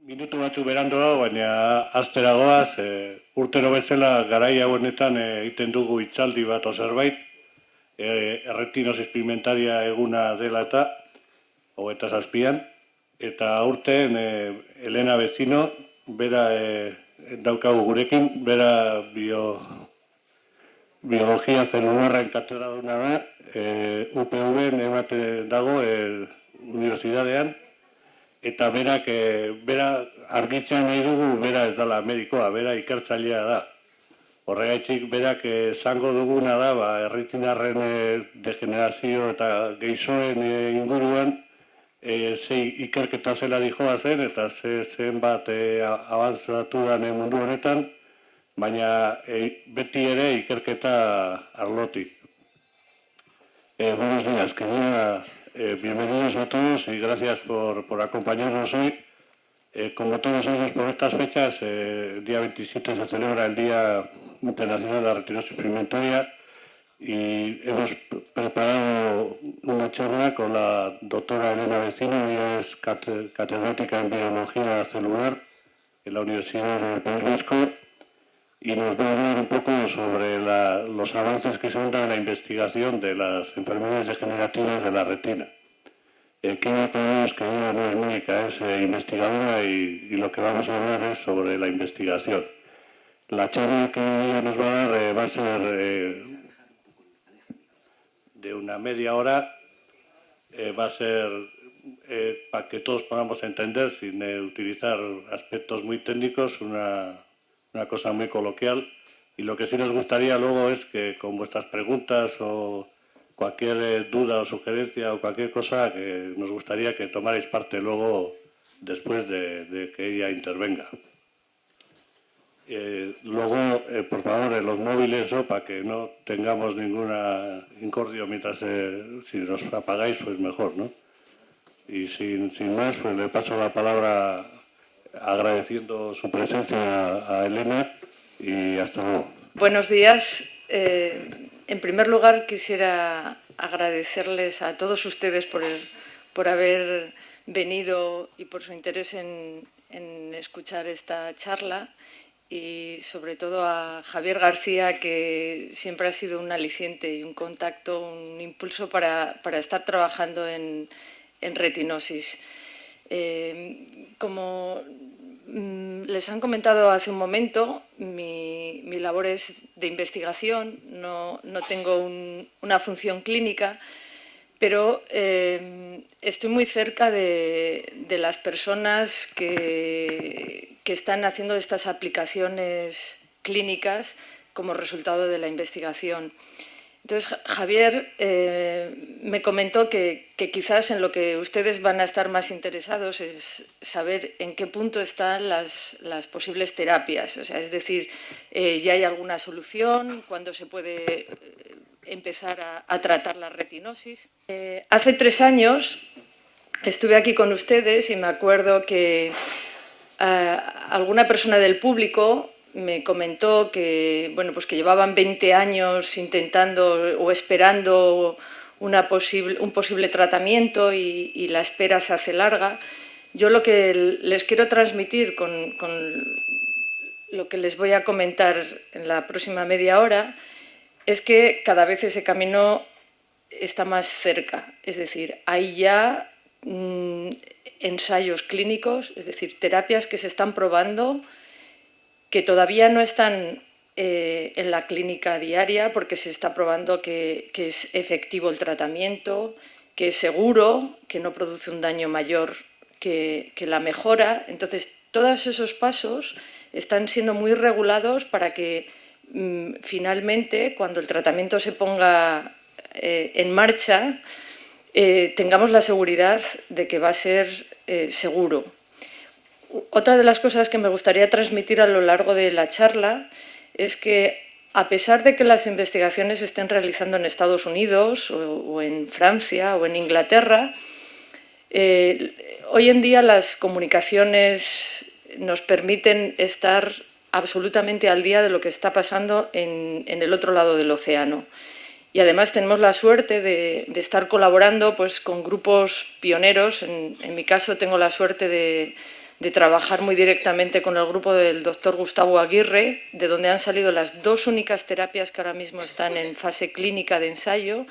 Minutu batzu beranduago, baina asteragoaz, urtero bezala garai hauenetan egiten dugu hitzaldi bat o zerbait, erretinosis pigmentaria eguna dela eta, 27an, eta aurten Elena Bezino, bera daukagu gurekin, bera biologia zelularren katedraduna da, UPV-en emate dago unibertsitatean, eta bera argitzen nahi dugu, bera ez dela medikoa, bera ikertzailea da. Horregatik berak esango duguna da, erritinarren degenerazio eta geizoen inguruan zei ikerketa zela dijoa zen, eta zenbat avanzatu den mundu honetan, baina beti ere ikerketa arlotik. Buenos días, bienvenidos a todos y gracias por acompañarnos hoy. Como todos sabemos, por estas fechas, el día 27 se celebra el Día Internacional de la Retinosis Pigmentaria y hemos preparado una charla con la doctora Elena Bezino. Ella es catedrática en Biología Celular en la Universidad del País Vasco y nos va a hablar un poco sobre los avances que se han dado en la investigación de las enfermedades degenerativas de la retina. Quiero aclararos que ella no es médica, es investigadora y lo que vamos a hablar es sobre la investigación. La charla que ella nos va a dar va a ser de una media hora, va a ser para que todos podamos entender, sin utilizar aspectos muy técnicos, una cosa muy coloquial, y lo que sí nos gustaría luego es que con vuestras preguntas o cualquier duda o sugerencia o cualquier cosa, que nos gustaría que tomarais parte luego después de que ella intervenga. Luego, por favor, en los móviles, para que no tengamos ninguna incordio mientras, si los apagáis, pues mejor, ¿no? Y sin más, pues le paso la palabra agradeciendo su presencia a Elena y hasta luego. Buenos días. En primer lugar, quisiera agradecerles a todos ustedes por haber venido y por su interés en escuchar esta charla, y sobre todo a Javier García, que siempre ha sido un aliciente y un contacto, un impulso para estar trabajando en retinosis. Como les han comentado hace un momento, mi labor es de investigación, no tengo una función clínica, pero estoy muy cerca de las personas que están haciendo estas aplicaciones clínicas como resultado de la investigación. Entonces, Javier me comentó que quizás en lo que ustedes van a estar más interesados es saber en qué punto están las posibles terapias. O sea, es decir, ¿ya hay alguna solución? ¿Cuándo se puede empezar a tratar la retinosis? Hace 3 años estuve aquí con ustedes y me acuerdo que alguna persona del público me comentó que, bueno, pues que llevaban 20 años intentando o esperando un posible tratamiento y la espera se hace larga. Yo lo que les quiero transmitir con lo que les voy a comentar en la próxima media hora es que cada vez ese camino está más cerca. Es decir, hay ya ensayos clínicos, es decir, terapias que se están probando, que todavía no están en la clínica diaria porque se está probando que es efectivo el tratamiento, que es seguro, que no produce un daño mayor que la mejora. Entonces, todos esos pasos están siendo muy regulados para que finalmente, cuando el tratamiento se ponga en marcha, tengamos la seguridad de que va a ser seguro. Otra de las cosas que me gustaría transmitir a lo largo de la charla es que, a pesar de que las investigaciones se estén realizando en Estados Unidos o en Francia o en Inglaterra, hoy en día las comunicaciones nos permiten estar absolutamente al día de lo que está pasando en el otro lado del océano. Y además tenemos la suerte de estar colaborando pues, con grupos pioneros. En mi caso tengo la suerte de de trabajar muy directamente con el grupo del doctor Gustavo Aguirre, de donde han salido las 2 únicas terapias que ahora mismo están en fase clínica de ensayo.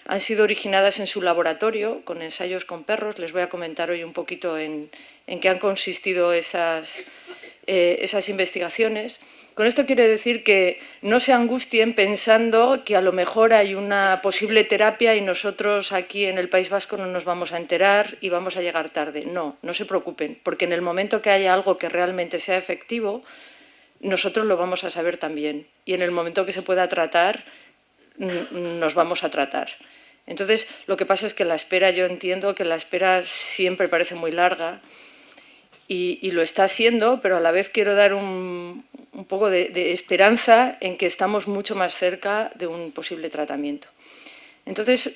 Han sido originadas en su laboratorio, con ensayos con perros. Les voy a comentar hoy un poquito en qué han consistido esas investigaciones. Con esto quiero decir que no se angustien pensando que a lo mejor hay una posible terapia y nosotros aquí en el País Vasco no nos vamos a enterar y vamos a llegar tarde. No, no se preocupen, porque en el momento que haya algo que realmente sea efectivo, nosotros lo vamos a saber también. Y en el momento que se pueda tratar, nos vamos a tratar. Entonces, lo que pasa es que la espera, yo entiendo que la espera siempre parece muy larga y lo está siendo, pero a la vez quiero dar un poco de esperanza en que estamos mucho más cerca de un posible tratamiento. Entonces,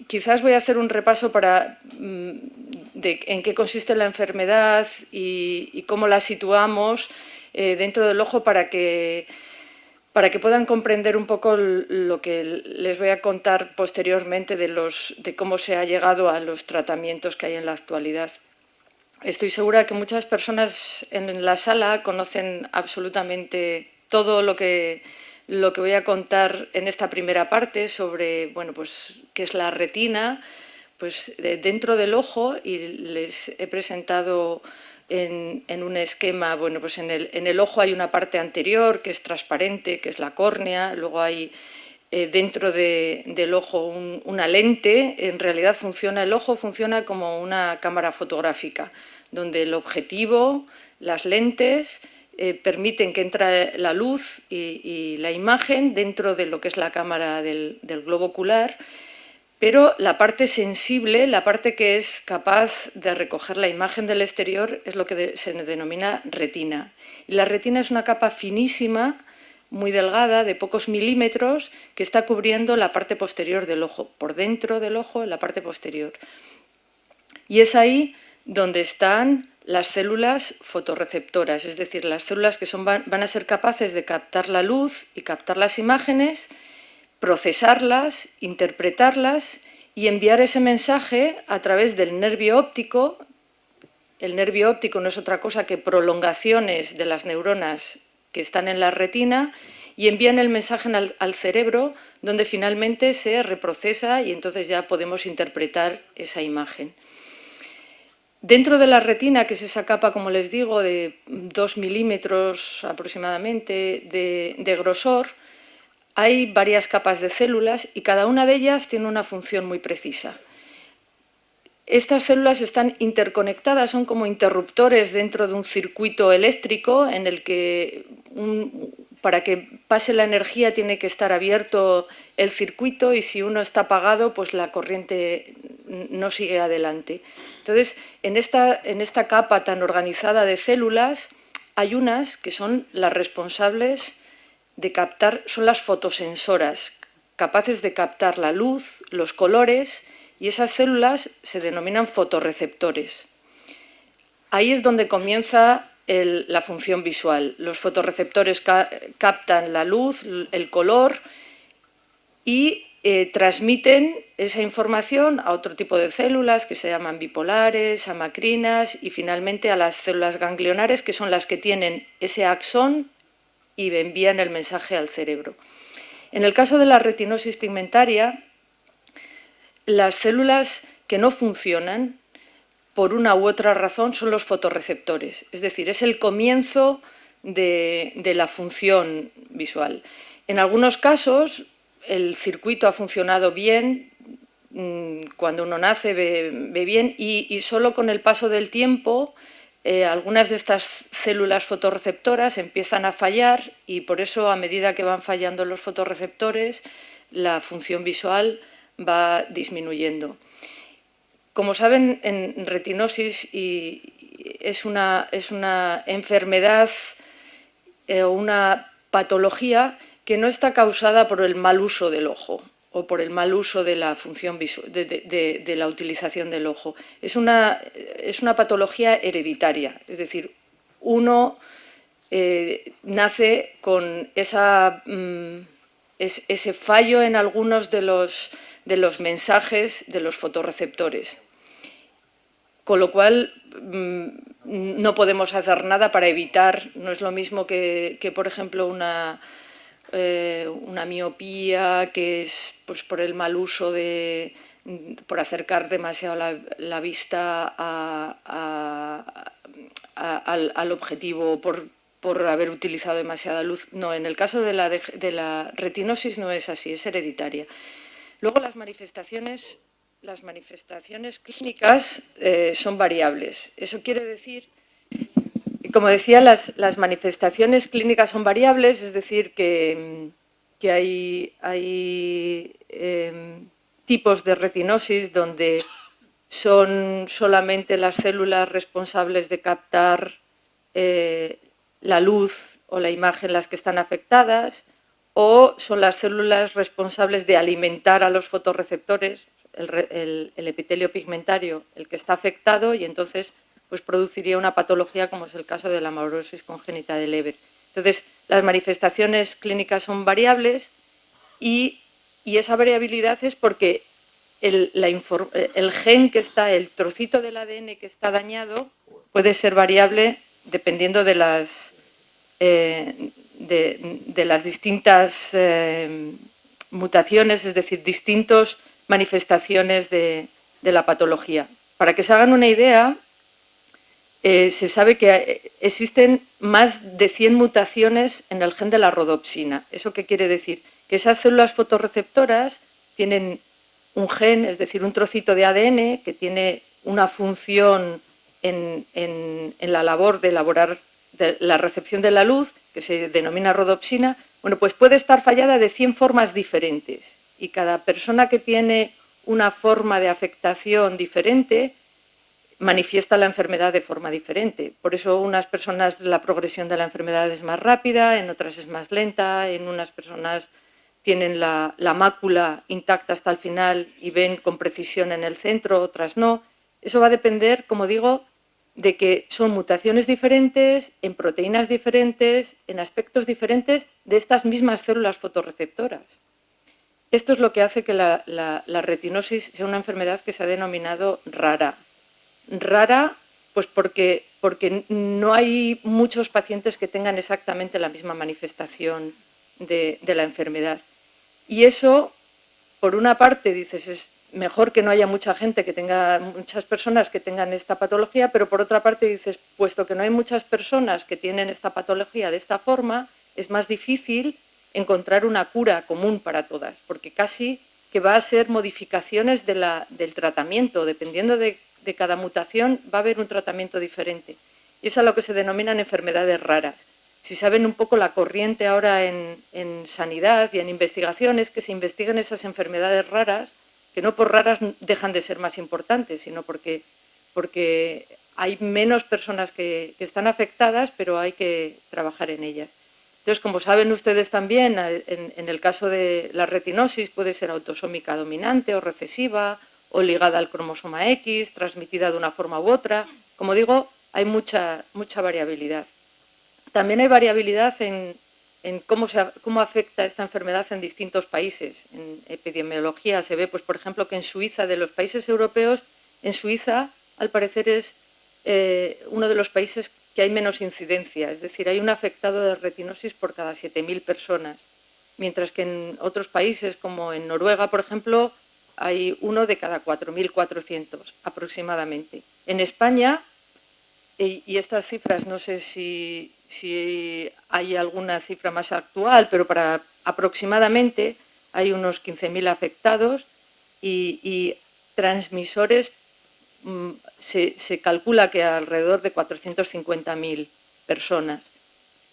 quizás voy a hacer un repaso en qué consiste la enfermedad y cómo la situamos dentro del ojo para que puedan comprender un poco lo que les voy a contar posteriormente de cómo se ha llegado a los tratamientos que hay en la actualidad. Estoy segura que muchas personas en la sala conocen absolutamente todo lo que voy a contar en esta primera parte sobre, bueno, pues, qué es la retina, pues dentro del ojo, y les he presentado en un esquema, bueno, pues en el ojo hay una parte anterior que es transparente, que es la córnea, luego hay dentro del ojo una lente. En realidad el ojo funciona como una cámara fotográfica, donde el objetivo, las lentes, permiten que entre la luz y la imagen dentro de lo que es la cámara del globo ocular, pero la parte sensible, la parte que es capaz de recoger la imagen del exterior, es lo que se denomina retina. Y la retina es una capa finísima, muy delgada, de pocos milímetros, que está cubriendo la parte posterior del ojo, por dentro del ojo, en la parte posterior. Y es ahí donde están las células fotorreceptoras, es decir, las células que van a ser capaces de captar la luz y captar las imágenes, procesarlas, interpretarlas y enviar ese mensaje a través del nervio óptico. El nervio óptico no es otra cosa que prolongaciones de las neuronas que están en la retina, y envían el mensaje al cerebro, donde finalmente se reprocesa y entonces ya podemos interpretar esa imagen. Dentro de la retina, que es esa capa, como les digo, de 2 milímetros aproximadamente de grosor, hay varias capas de células y cada una de ellas tiene una función muy precisa. Estas células están interconectadas, son como interruptores dentro de un circuito eléctrico en el que para que pase la energía tiene que estar abierto el circuito, y si uno está apagado, pues la corriente no sigue adelante. Entonces, en esta capa tan organizada de células hay unas que son las responsables de captar, son las fotosensoras, capaces de captar la luz, los colores, y esas células se denominan fotorreceptores. Ahí es donde comienza la función visual. Los fotorreceptores captan la luz, el color, y transmiten esa información a otro tipo de células que se llaman bipolares, amacrinas, y finalmente a las células ganglionares, que son las que tienen ese axón y envían el mensaje al cerebro. En el caso de la retinosis pigmentaria, las células que no funcionan por una u otra razón son los fotorreceptores, es decir, es el comienzo de la función visual. En algunos casos el circuito ha funcionado bien, cuando uno nace ve bien, y solo con el paso del tiempo algunas de estas células fotorreceptoras empiezan a fallar, y por eso, a medida que van fallando los fotorreceptores, la función visual va disminuyendo. Como saben, en retinosis es una enfermedad o una patología que no está causada por el mal uso del ojo o por el mal uso de la función visual, de la utilización del ojo. Es una patología hereditaria, es decir, uno nace con ese fallo en algunos de los mensajes de los fotorreceptores. Con lo cual, no podemos hacer nada para evitar, no es lo mismo que por ejemplo, una miopía que es pues, por el mal uso por acercar demasiado la vista al objetivo, por haber utilizado demasiada luz. No, en el caso de la retinosis no es así, es hereditaria. Luego las manifestaciones clínicas son variables. Eso quiere decir, como decía, las manifestaciones clínicas son variables, es decir, que hay tipos de retinosis donde son solamente las células responsables de captar la luz o la imagen las que están afectadas, o son las células responsables de alimentar a los fotorreceptores, el epitelio pigmentario, el que está afectado, y entonces pues produciría una patología como es el caso de la amaurosis congénita de Leber. Entonces, las manifestaciones clínicas son variables y esa variabilidad es porque el gen que está, el trocito del ADN que está dañado puede ser variable dependiendo de las distintas mutaciones, es decir, distintas manifestaciones de la patología. Para que se hagan una idea, se sabe que existen más de 100 mutaciones en el gen de la rodopsina. ¿Eso qué quiere decir? Que esas células fotorreceptoras tienen un gen, es decir, un trocito de ADN que tiene una función en la labor de elaborar la recepción de la luz, que se denomina rodopsina. Bueno, pues puede estar fallada de 100 formas diferentes, y cada persona que tiene una forma de afectación diferente manifiesta la enfermedad de forma diferente. Por eso unas personas la progresión de la enfermedad es más rápida, en otras es más lenta, en unas personas tienen la mácula intacta hasta el final y ven con precisión en el centro, otras no. Eso va a depender, como digo, de que son mutaciones diferentes, en proteínas diferentes, en aspectos diferentes de estas mismas células fotorreceptoras. Esto es lo que hace que la retinosis sea una enfermedad que se ha denominado rara. Rara, pues porque no hay muchos pacientes que tengan exactamente la misma manifestación de la enfermedad. Y eso, por una parte, dices, es mejor que no haya muchas personas que tengan esta patología, pero por otra parte dices, puesto que no hay muchas personas que tienen esta patología de esta forma, es más difícil encontrar una cura común para todas, porque casi que va a ser modificaciones del tratamiento, dependiendo de cada mutación va a haber un tratamiento diferente. Y es a lo que se denominan enfermedades raras. Si saben un poco la corriente ahora en sanidad y en investigaciones, que se investiguen esas enfermedades raras, que no por raras dejan de ser más importantes, sino porque hay menos personas que están afectadas, pero hay que trabajar en ellas. Entonces, como saben ustedes también, en el caso de la retinosis puede ser autosómica dominante o recesiva, o ligada al cromosoma X, transmitida de una forma u otra. Como digo, hay mucha variabilidad. También hay variabilidad en cómo afecta esta enfermedad en distintos países. En epidemiología se ve, pues, por ejemplo, que en Suiza, de los países europeos, en Suiza, al parecer, es uno de los países que hay menos incidencia. Es decir, hay un afectado de retinosis por cada 7.000 personas. Mientras que en otros países, como en Noruega, por ejemplo, hay uno de cada 4.400 aproximadamente. En España, y estas cifras no sé si hay alguna cifra más actual, pero aproximadamente hay unos 15.000 afectados y transmisores se calcula que alrededor de 450.000 personas.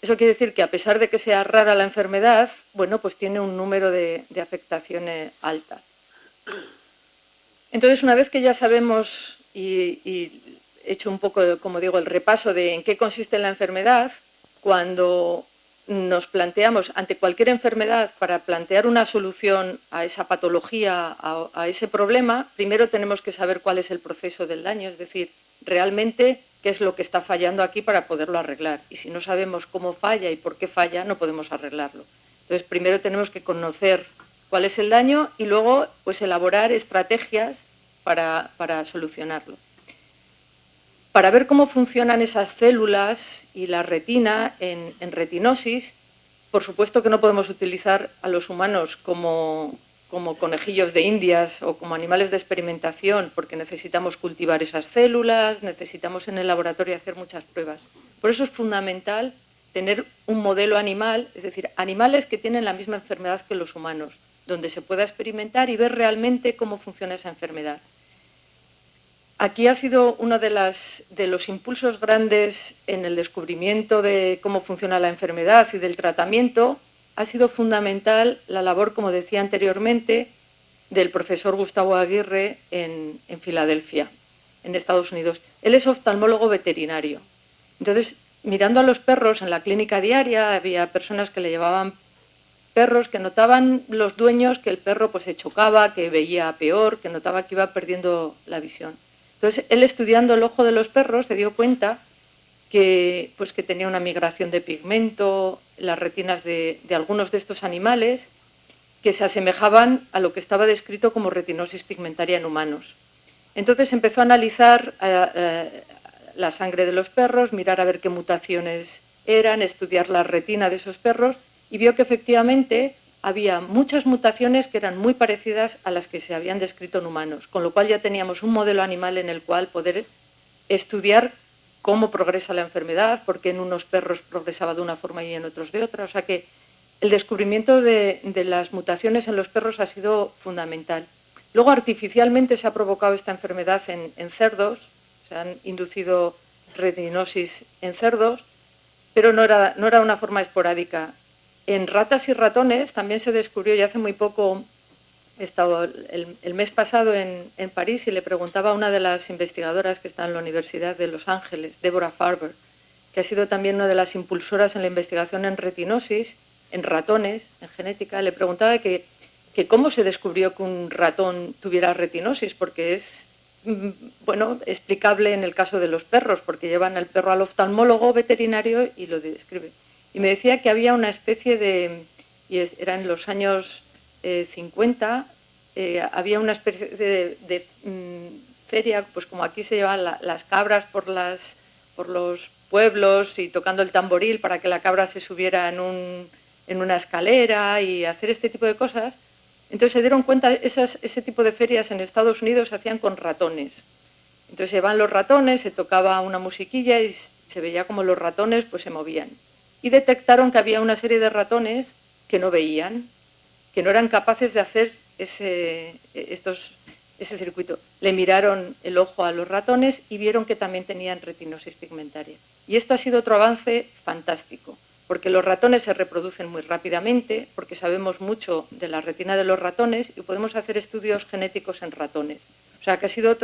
Eso quiere decir que a pesar de que sea rara la enfermedad, bueno, pues tiene un número de afectaciones alta. Entonces, una vez que ya sabemos y hecho un poco, como digo, el repaso de en qué consiste la enfermedad, cuando nos planteamos ante cualquier enfermedad para plantear una solución a esa patología, a ese problema, primero tenemos que saber cuál es el proceso del daño, es decir, realmente qué es lo que está fallando aquí para poderlo arreglar. Y si no sabemos cómo falla y por qué falla, no podemos arreglarlo. Entonces, primero tenemos que conocer cuál es el daño y luego pues elaborar estrategias para solucionarlo. para ver cómo funcionan esas células y la retina en retinosis. Por supuesto que no podemos utilizar a los humanos como conejillos de indias o como animales de experimentación, porque necesitamos cultivar esas células, necesitamos en el laboratorio hacer muchas pruebas. Por eso es fundamental tener un modelo animal, es decir, animales que tienen la misma enfermedad que los humanos, donde se pueda experimentar y ver realmente cómo funciona esa enfermedad. Aquí ha sido uno de los impulsos grandes en el descubrimiento de cómo funciona la enfermedad y del tratamiento. Ha sido fundamental la labor, como decía anteriormente, del profesor Gustavo Aguirre en Filadelfia, en Estados Unidos. Él es oftalmólogo veterinario. Entonces, mirando a los perros en la clínica diaria, había personas que le llevaban perros que notaban los dueños que el perro pues, se chocaba, que veía peor, que notaba que iba perdiendo la visión. Entonces, él estudiando el ojo de los perros se dio cuenta que tenía una migración de pigmento, las retinas de algunos de estos animales, que se asemejaban a lo que estaba descrito como retinosis pigmentaria en humanos. Entonces empezó a analizar la sangre de los perros, mirar a ver qué mutaciones eran, estudiar la retina de esos perros y vio que efectivamente había muchas mutaciones que eran muy parecidas a las que se habían descrito en humanos, con lo cual ya teníamos un modelo animal en el cual poder estudiar cómo progresa la enfermedad, por qué en unos perros progresaba de una forma y en otros de otra. O sea que el descubrimiento de las mutaciones en los perros ha sido fundamental. Luego, artificialmente se ha provocado esta enfermedad en cerdos, se han inducido retinosis en cerdos, pero no era una forma esporádica. En ratas y ratones también se descubrió, y hace muy poco, he estado el mes pasado en París y le preguntaba a una de las investigadoras que está en la Universidad de Los Ángeles, Deborah Farber, que ha sido también una de las impulsoras en la investigación en retinosis, en ratones, en genética, le preguntaba que cómo se descubrió que un ratón tuviera retinosis, porque es explicable en el caso de los perros, porque llevan al perro al oftalmólogo veterinario y lo describe. Y me decía que había una especie de, era en los años 50, había una especie de feria, pues como aquí se llevan las cabras por los pueblos y tocando el tamboril para que la cabra se subiera en una escalera y hacer este tipo de cosas. Entonces se dieron cuenta, ese tipo de ferias en Estados Unidos se hacían con ratones. Entonces se llevaban los ratones, se tocaba una musiquilla y se veía como los ratones pues, se movían. Y detectaron que había una serie de ratones que no veían, que no eran capaces de hacer ese circuito. Le miraron el ojo a los ratones y vieron que también tenían retinosis pigmentaria. Y esto ha sido otro avance fantástico, porque los ratones se reproducen muy rápidamente, porque sabemos mucho de la retina de los ratones y podemos hacer estudios genéticos en ratones. O sea, que ha sido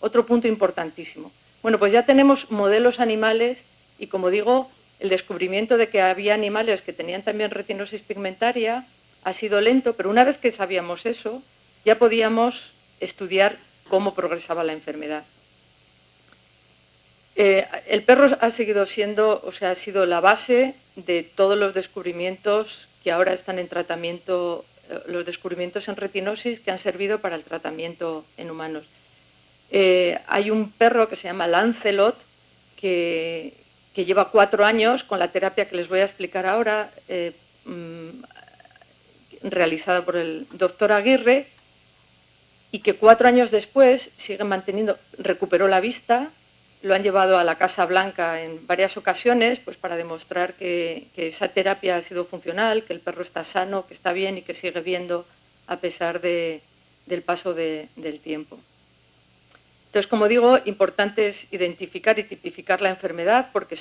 otro punto importantísimo. Bueno, pues ya tenemos modelos animales y, como digo, el descubrimiento de que había animales que tenían también retinosis pigmentaria ha sido lento, pero una vez que sabíamos eso, ya podíamos estudiar cómo progresaba la enfermedad. El perro ha seguido siendo, ha sido la base de todos los descubrimientos que ahora están en tratamiento, los descubrimientos en retinosis que han servido para el tratamiento en humanos. Hay un perro que se llama Lancelot, que lleva 4 años con la terapia que les voy a explicar ahora, realizada por el doctor Aguirre, y que 4 años después sigue manteniendo, recuperó la vista. Lo han llevado a la Casa Blanca en varias ocasiones pues para demostrar que esa terapia ha sido funcional, que el perro está sano, que está bien y que sigue viendo a pesar del paso del tiempo. Entonces, como digo, importante es identificar y tipificar la enfermedad porque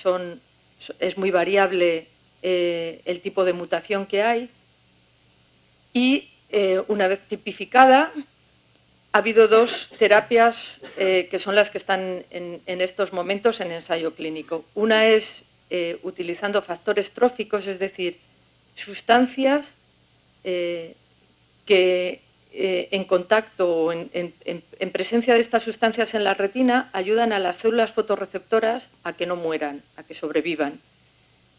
es muy variable el tipo de mutación que hay. Y una vez tipificada, ha habido 2 terapias que son las que están en estos momentos en ensayo clínico. Una es utilizando factores tróficos, es decir, sustancias que en contacto o en presencia de estas sustancias en la retina ayudan a las células fotorreceptoras a que no mueran, a que sobrevivan.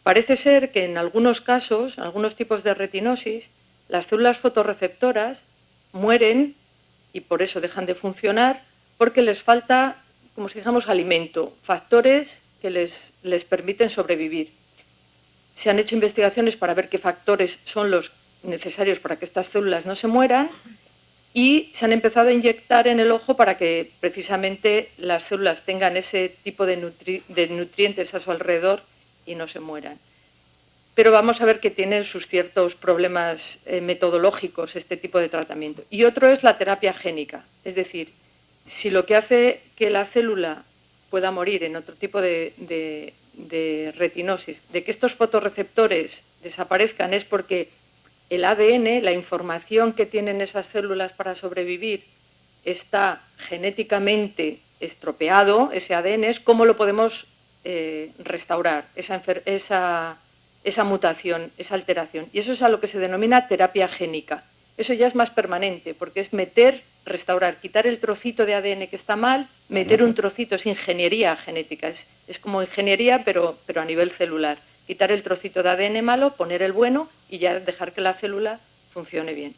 Parece ser que en algunos casos, en algunos tipos de retinosis, las células fotorreceptoras mueren y por eso dejan de funcionar porque les falta como si dijéramos, alimento, factores que les permiten sobrevivir. Se han hecho investigaciones para ver qué factores son los necesarios para que estas células no se mueran y se han empezado a inyectar en el ojo para que precisamente las células tengan ese tipo de nutrientes a su alrededor y no se mueran. Pero vamos a ver que tienen sus ciertos problemas metodológicos este tipo de tratamiento. Y otro es la terapia génica, es decir, si lo que hace que la célula pueda morir en otro tipo de retinosis, de que estos fotorreceptores desaparezcan, es porque el ADN, la información que tienen esas células para sobrevivir, está genéticamente estropeado, ese ADN, es cómo lo podemos restaurar, esa mutación, esa alteración. Y eso es a lo que se denomina terapia génica. Eso ya es más permanente, porque es meter, restaurar, quitar el trocito de ADN que está mal, meter un trocito, es ingeniería genética, es como ingeniería, pero a nivel celular. Quitar el trocito de ADN malo, poner el bueno y ya dejar que la célula funcione bien.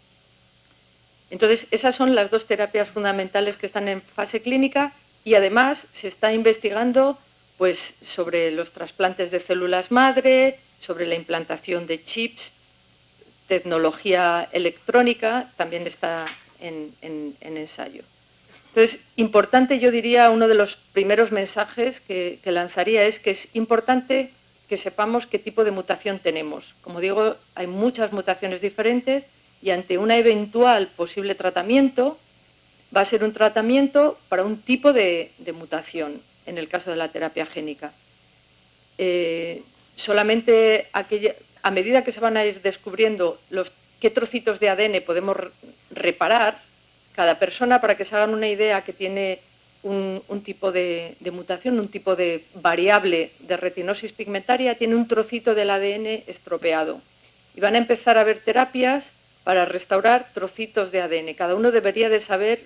Entonces, esas son las dos terapias fundamentales que están en fase clínica y además se está investigando pues, sobre los trasplantes de células madre, sobre la implantación de chips, tecnología electrónica, también está en ensayo. Entonces, importante, yo diría, uno de los primeros mensajes que lanzaría es que es importante que sepamos qué tipo de mutación tenemos. Como digo, hay muchas mutaciones diferentes y ante un eventual posible tratamiento va a ser un tratamiento para un tipo de mutación, en el caso de la terapia génica. Solamente a medida que se van a ir descubriendo qué trocitos de ADN podemos reparar, cada persona, para que se hagan una idea, que tiene un tipo de mutación, un tipo de variable de retinosis pigmentaria, tiene un trocito del ADN estropeado. Y van a empezar a haber terapias para restaurar trocitos de ADN. Cada uno debería de saber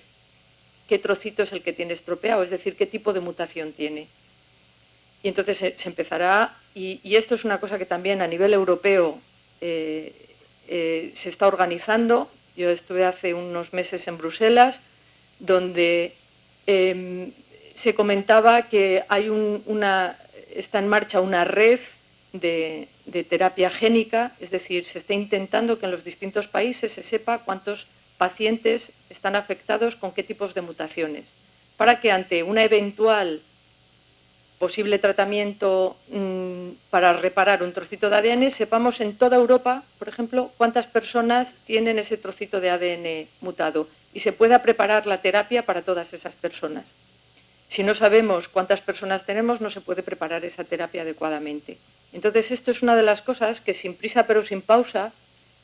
qué trocito es el que tiene estropeado, es decir, qué tipo de mutación tiene. Y entonces se empezará, y esto es una cosa que también a nivel europeo se está organizando. Yo estuve hace unos meses en Bruselas, donde se comentaba que está en marcha una red de terapia génica, es decir, se está intentando que en los distintos países se sepa cuántos pacientes están afectados con qué tipos de mutaciones, para que ante una eventual posible tratamiento para reparar un trocito de ADN, sepamos en toda Europa, por ejemplo, cuántas personas tienen ese trocito de ADN mutado y se pueda preparar la terapia para todas esas personas. Si no sabemos cuántas personas tenemos, no se puede preparar esa terapia adecuadamente. Entonces, esto es una de las cosas que sin prisa pero sin pausa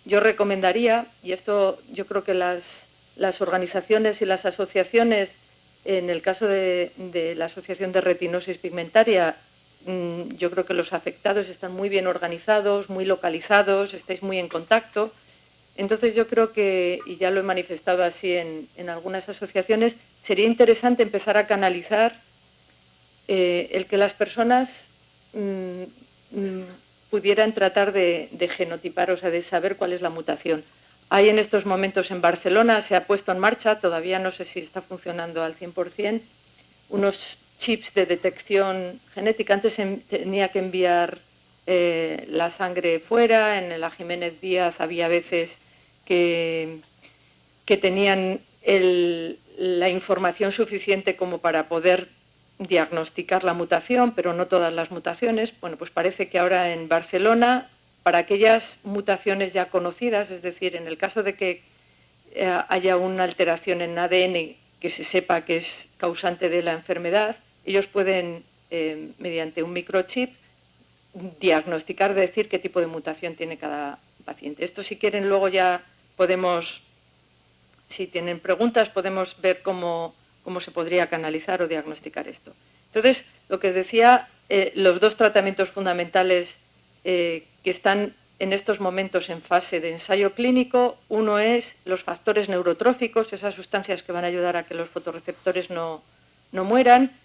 yo recomendaría, y esto yo creo que las organizaciones y las asociaciones, en el caso de la Asociación de Retinosis Pigmentaria, yo creo que los afectados están muy bien organizados, muy localizados, estáis muy en contacto. Entonces yo creo que, y ya lo he manifestado así en algunas asociaciones, sería interesante empezar a canalizar el que las personas pudieran tratar de genotipar, o sea, de saber cuál es la mutación. Hay en estos momentos en Barcelona, se ha puesto en marcha, todavía no sé si está funcionando al 100%, unos chips de detección genética. Antes tenía que enviar la sangre fuera, en la Jiménez Díaz había veces que tenían la información suficiente como para poder diagnosticar la mutación, pero no todas las mutaciones. Bueno, pues parece que ahora en Barcelona, para aquellas mutaciones ya conocidas, es decir, en el caso de que haya una alteración en ADN que se sepa que es causante de la enfermedad, ellos pueden, mediante un microchip, diagnosticar, decir qué tipo de mutación tiene cada paciente. Esto, si quieren, luego ya podemos, si tienen preguntas, podemos ver cómo se podría canalizar o diagnosticar esto. Entonces, lo que os decía, los dos tratamientos fundamentales que están en estos momentos en fase de ensayo clínico, uno es los factores neurotróficos, esas sustancias que van a ayudar a que los fotorreceptores no mueran,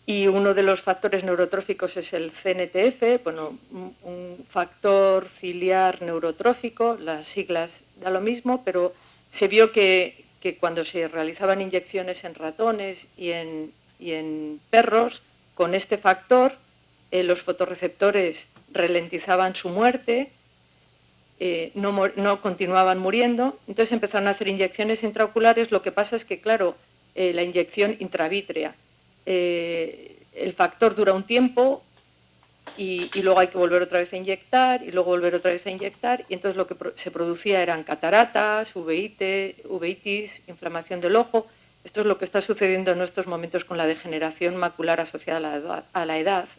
y uno de los factores neurotróficos es el CNTF, bueno, un factor ciliar neurotrófico, las siglas da lo mismo, pero se vio que cuando se realizaban inyecciones en ratones y en y en perros, con este factor los fotorreceptores ralentizaban su muerte, no continuaban muriendo. Entonces empezaron a hacer inyecciones intraoculares. Lo que pasa es que, claro, la inyección intravítrea, el factor dura un tiempo y luego hay que volver otra vez a inyectar y luego volver otra vez a inyectar, y entonces lo que se producía eran cataratas, uveitis, inflamación del ojo. Esto es lo que está sucediendo en estos momentos con la degeneración macular asociada a la edad,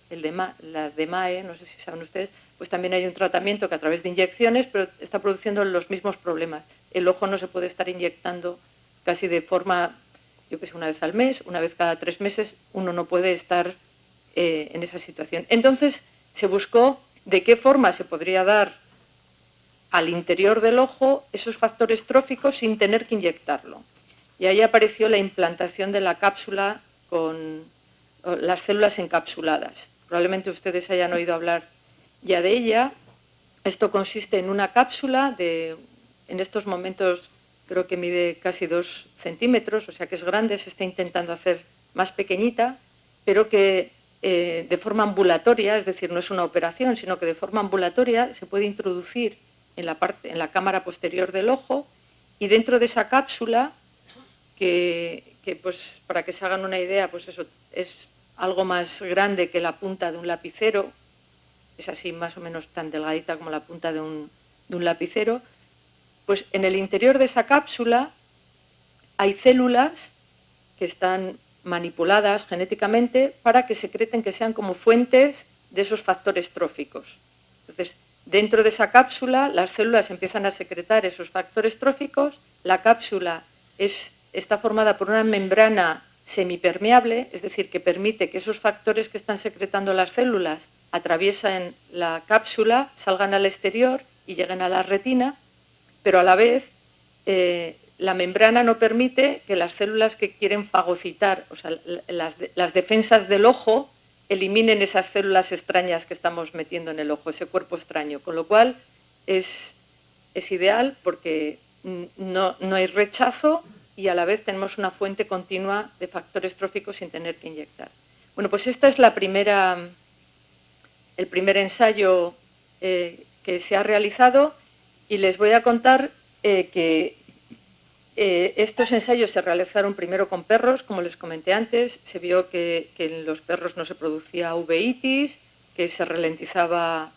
la DMAE, no sé si saben ustedes. Pues también hay un tratamiento que a través de inyecciones, pero está produciendo los mismos problemas. El ojo no se puede estar inyectando casi de forma, yo que sé, una vez al mes, una vez cada 3 meses, uno no puede estar en esa situación. Entonces se buscó de qué forma se podría dar al interior del ojo esos factores tróficos sin tener que inyectarlo. Y ahí apareció la implantación de la cápsula con las células encapsuladas. Probablemente ustedes hayan oído hablar ya de ella. Esto consiste en una cápsula en estos momentos creo que mide casi 2 centímetros, o sea que es grande, se está intentando hacer más pequeñita, pero que de forma ambulatoria, es decir, no es una operación, sino que de forma ambulatoria se puede introducir en la cámara posterior del ojo, y dentro de esa cápsula, que pues, para que se hagan una idea, pues eso es algo más grande que la punta de un lapicero, es así más o menos tan delgadita como la punta de un lapicero, pues en el interior de esa cápsula hay células que están manipuladas genéticamente para que secreten, que sean como fuentes de esos factores tróficos. Entonces, dentro de esa cápsula, las células empiezan a secretar esos factores tróficos. La cápsula está formada por una membrana semipermeable, es decir, que permite que esos factores que están secretando las células atraviesen la cápsula, salgan al exterior y lleguen a la retina, pero a la vez la membrana no permite que las células que quieren fagocitar, o sea, las defensas del ojo, eliminen esas células extrañas que estamos metiendo en el ojo, ese cuerpo extraño. Con lo cual es ideal porque no hay rechazo y a la vez tenemos una fuente continua de factores tróficos sin tener que inyectar. Bueno, pues esta es el primer ensayo que se ha realizado, y les voy a contar que estos ensayos se realizaron primero con perros, como les comenté antes. Se vio que en los perros no se producía uveitis, que se ralentizaba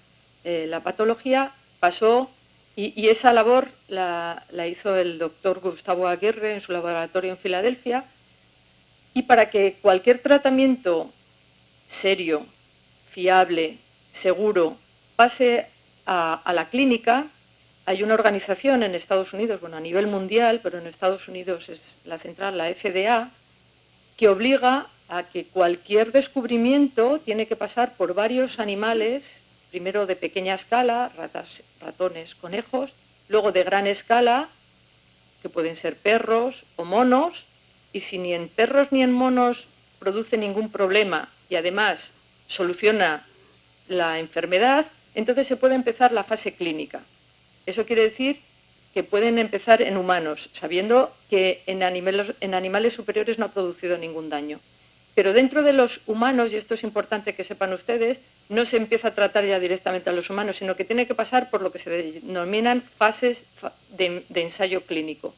la patología. Pasó, y esa labor la hizo el doctor Gustavo Aguirre en su laboratorio en Filadelfia. Y para que cualquier tratamiento serio, fiable, seguro, pase a la clínica, hay una organización en Estados Unidos, bueno, a nivel mundial, pero en Estados Unidos es la central, la FDA, que obliga a que cualquier descubrimiento tiene que pasar por varios animales, primero de pequeña escala, ratas, ratones, conejos, luego de gran escala, que pueden ser perros o monos, y si ni en perros ni en monos produce ningún problema y además soluciona la enfermedad, entonces se puede empezar la fase clínica. Eso quiere decir que pueden empezar en humanos, sabiendo que en animales superiores no ha producido ningún daño. Pero dentro de los humanos, y esto es importante que sepan ustedes, no se empieza a tratar ya directamente a los humanos, sino que tiene que pasar por lo que se denominan fases de ensayo clínico.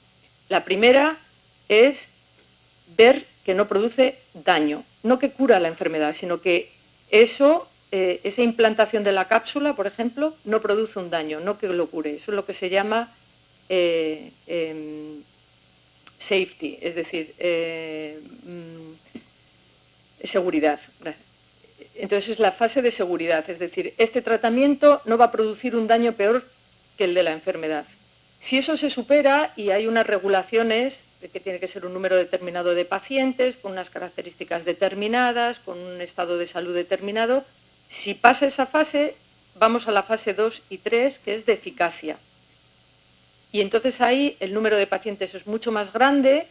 La primera es ver que no produce daño, no que cura la enfermedad, sino que esa implantación de la cápsula, por ejemplo, no produce un daño, no que lo cure. Eso es lo que se llama safety, es decir, seguridad. Entonces es la fase de seguridad, es decir, este tratamiento no va a producir un daño peor que el de la enfermedad. Si eso se supera y hay unas regulaciones, que tiene que ser un número determinado de pacientes, con unas características determinadas, con un estado de salud determinado, si pasa esa fase, vamos a la fase 2 y 3, que es de eficacia. Y entonces ahí el número de pacientes es mucho más grande,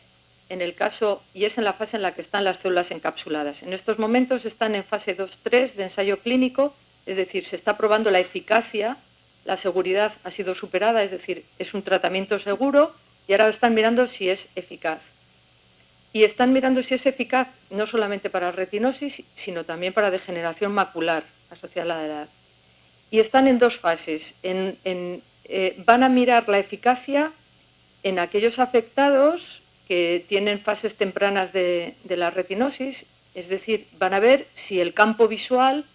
y es en la fase en la que están las células encapsuladas. En estos momentos están en fase 2-3 de ensayo clínico, es decir, se está probando la eficacia, la seguridad ha sido superada, es decir, es un tratamiento seguro, y ahora están mirando si es eficaz. y están mirando si es eficaz no solamente para retinosis, sino también para degeneración macular asociada a la edad. Y están en dos fases. Van a mirar la eficacia en aquellos afectados que tienen fases tempranas de la retinosis, es decir, van a ver si el campo visual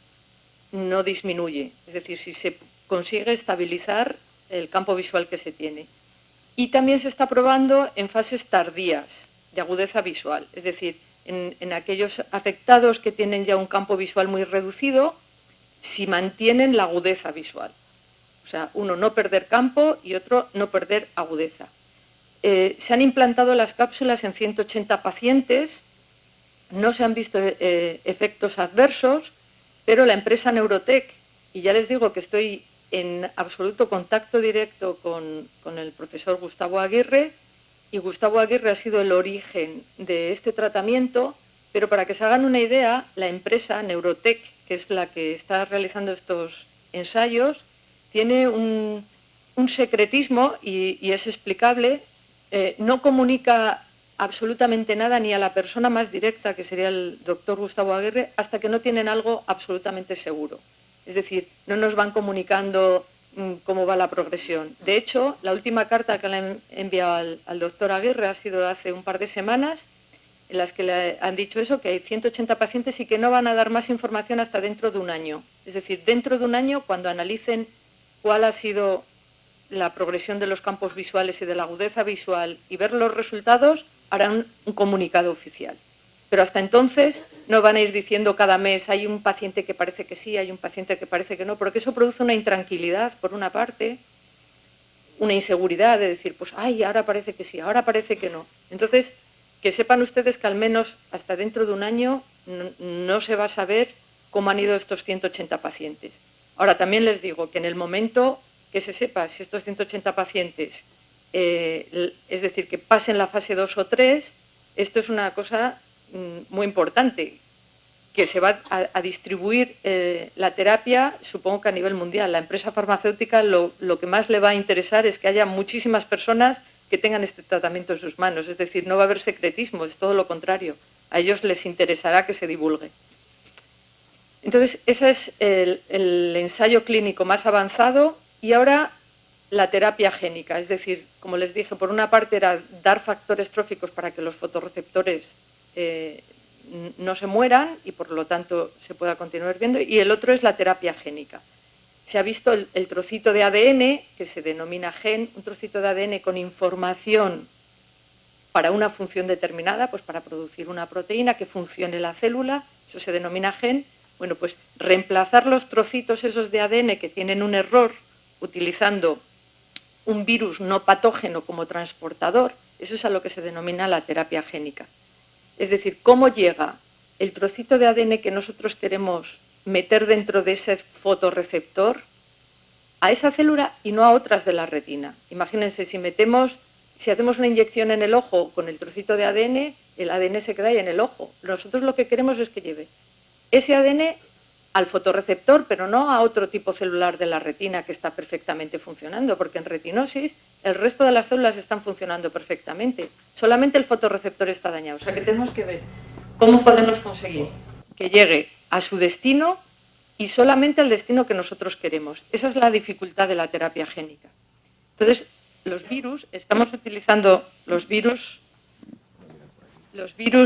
no disminuye, es decir, si se consigue estabilizar el campo visual que se tiene. Y también se está probando en fases tardías de agudeza visual, es decir, en aquellos afectados que tienen ya un campo visual muy reducido, si mantienen la agudeza visual. O sea, uno no perder campo y otro no perder agudeza. Se han implantado las cápsulas en 180 pacientes, no se han visto efectos adversos, pero la empresa Neurotech, y ya les digo que estoy en absoluto contacto directo con el profesor Gustavo Aguirre, y Gustavo Aguirre ha sido el origen de este tratamiento, pero para que se hagan una idea, la empresa Neurotech, que es la que está realizando estos ensayos, tiene un secretismo y es explicable. No comunica absolutamente nada ni a la persona más directa, que sería el doctor Gustavo Aguirre, hasta que no tienen algo absolutamente seguro. Es decir, no nos van comunicando cómo va la progresión. De hecho, la última carta que le han enviado al doctor Aguirre ha sido hace un par de semanas, en las que le han dicho eso, que hay 180 pacientes y que no van a dar más información hasta dentro de un año. Es decir, dentro de un año, cuando analicen cuál ha sido la progresión de los campos visuales y de la agudeza visual y ver los resultados, harán un comunicado oficial. Pero hasta entonces no van a ir diciendo cada mes hay un paciente que parece que sí, hay un paciente que parece que no, porque eso produce una intranquilidad, por una parte, una inseguridad de decir, pues, ay, ahora parece que sí, ahora parece que no. Entonces, que sepan ustedes que al menos hasta dentro de un año no se va a saber cómo han ido estos 180 pacientes. Ahora, también les digo que en el momento que se sepa si estos 180 pacientes, es decir, que pasen la fase 2 o 3, esto es una cosa muy importante, que se va a distribuir la terapia, supongo que a nivel mundial. La empresa farmacéutica lo que más le va a interesar es que haya muchísimas personas que tengan este tratamiento en sus manos. Es decir, no va a haber secretismo, es todo lo contrario. A ellos les interesará que se divulgue. Entonces, ese es el ensayo clínico más avanzado. Y ahora la terapia génica, es decir, como les dije, por una parte era dar factores tróficos para que los fotorreceptores no se mueran y por lo tanto se pueda continuar viendo, y el otro es la terapia génica. Se ha visto el trocito de ADN, que se denomina gen, un trocito de ADN con información para una función determinada, pues para producir una proteína que funcione la célula, eso se denomina gen. Bueno, pues reemplazar los trocitos esos de ADN que tienen un error utilizando un virus no patógeno como transportador, eso es a lo que se denomina la terapia génica. Es decir, cómo llega el trocito de ADN que nosotros queremos meter dentro de ese fotorreceptor a esa célula y no a otras de la retina. Imagínense, si hacemos una inyección en el ojo con el trocito de ADN, el ADN se queda ahí en el ojo. Nosotros lo que queremos es que lleve ese ADN al fotorreceptor, pero no a otro tipo celular de la retina que está perfectamente funcionando, porque en retinosis el resto de las células están funcionando perfectamente, solamente el fotorreceptor está dañado. O sea que tenemos que ver cómo podemos conseguir que llegue a su destino y solamente al destino que nosotros queremos. Esa es la dificultad de la terapia génica. Entonces, los virus, estamos utilizando los virus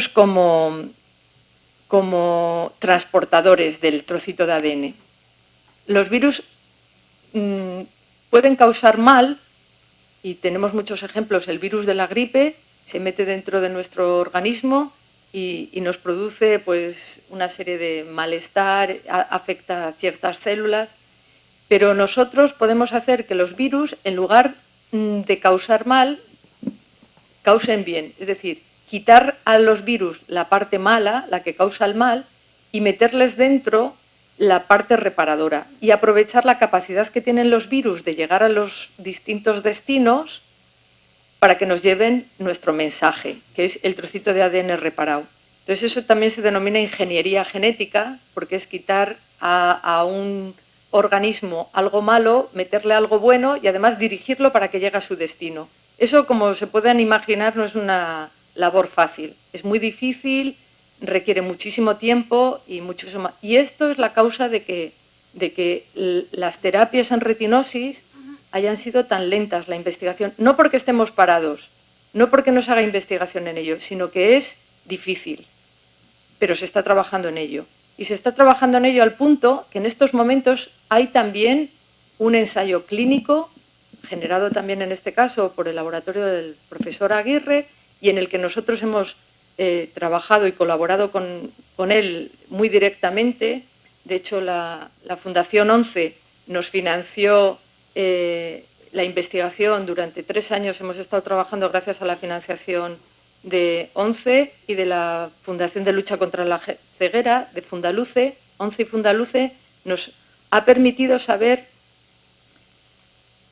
como transportadores del trocito de ADN. Los virus pueden causar mal, y tenemos muchos ejemplos. El virus de la gripe se mete dentro de nuestro organismo y nos produce pues, una serie de malestar, afecta a ciertas células, pero nosotros podemos hacer que los virus, en lugar de causar mal, causen bien. Es decir, quitar a los virus la parte mala, la que causa el mal, y meterles dentro la parte reparadora y aprovechar la capacidad que tienen los virus de llegar a los distintos destinos para que nos lleven nuestro mensaje, que es el trocito de ADN reparado. Entonces eso también se denomina ingeniería genética, porque es quitar a un organismo algo malo, meterle algo bueno y además dirigirlo para que llegue a su destino. Eso, como se pueden imaginar, no es una labor fácil. Es muy difícil, requiere muchísimo tiempo y muchísimo. Y esto es la causa de que las terapias en retinosis hayan sido tan lentas, la investigación. No porque estemos parados, no porque no se haga investigación en ello, sino que es difícil, pero se está trabajando en ello. Y se está trabajando en ello al punto que en estos momentos hay también un ensayo clínico, generado también en este caso por el laboratorio del profesor Aguirre, y en el que nosotros hemos trabajado y colaborado con él muy directamente. De hecho, la Fundación 11 nos financió la investigación. Durante 3 años hemos estado trabajando gracias a la financiación de 11 y de la Fundación de Lucha contra la Ceguera, de Fundaluce. 11 y Fundaluce nos ha permitido saber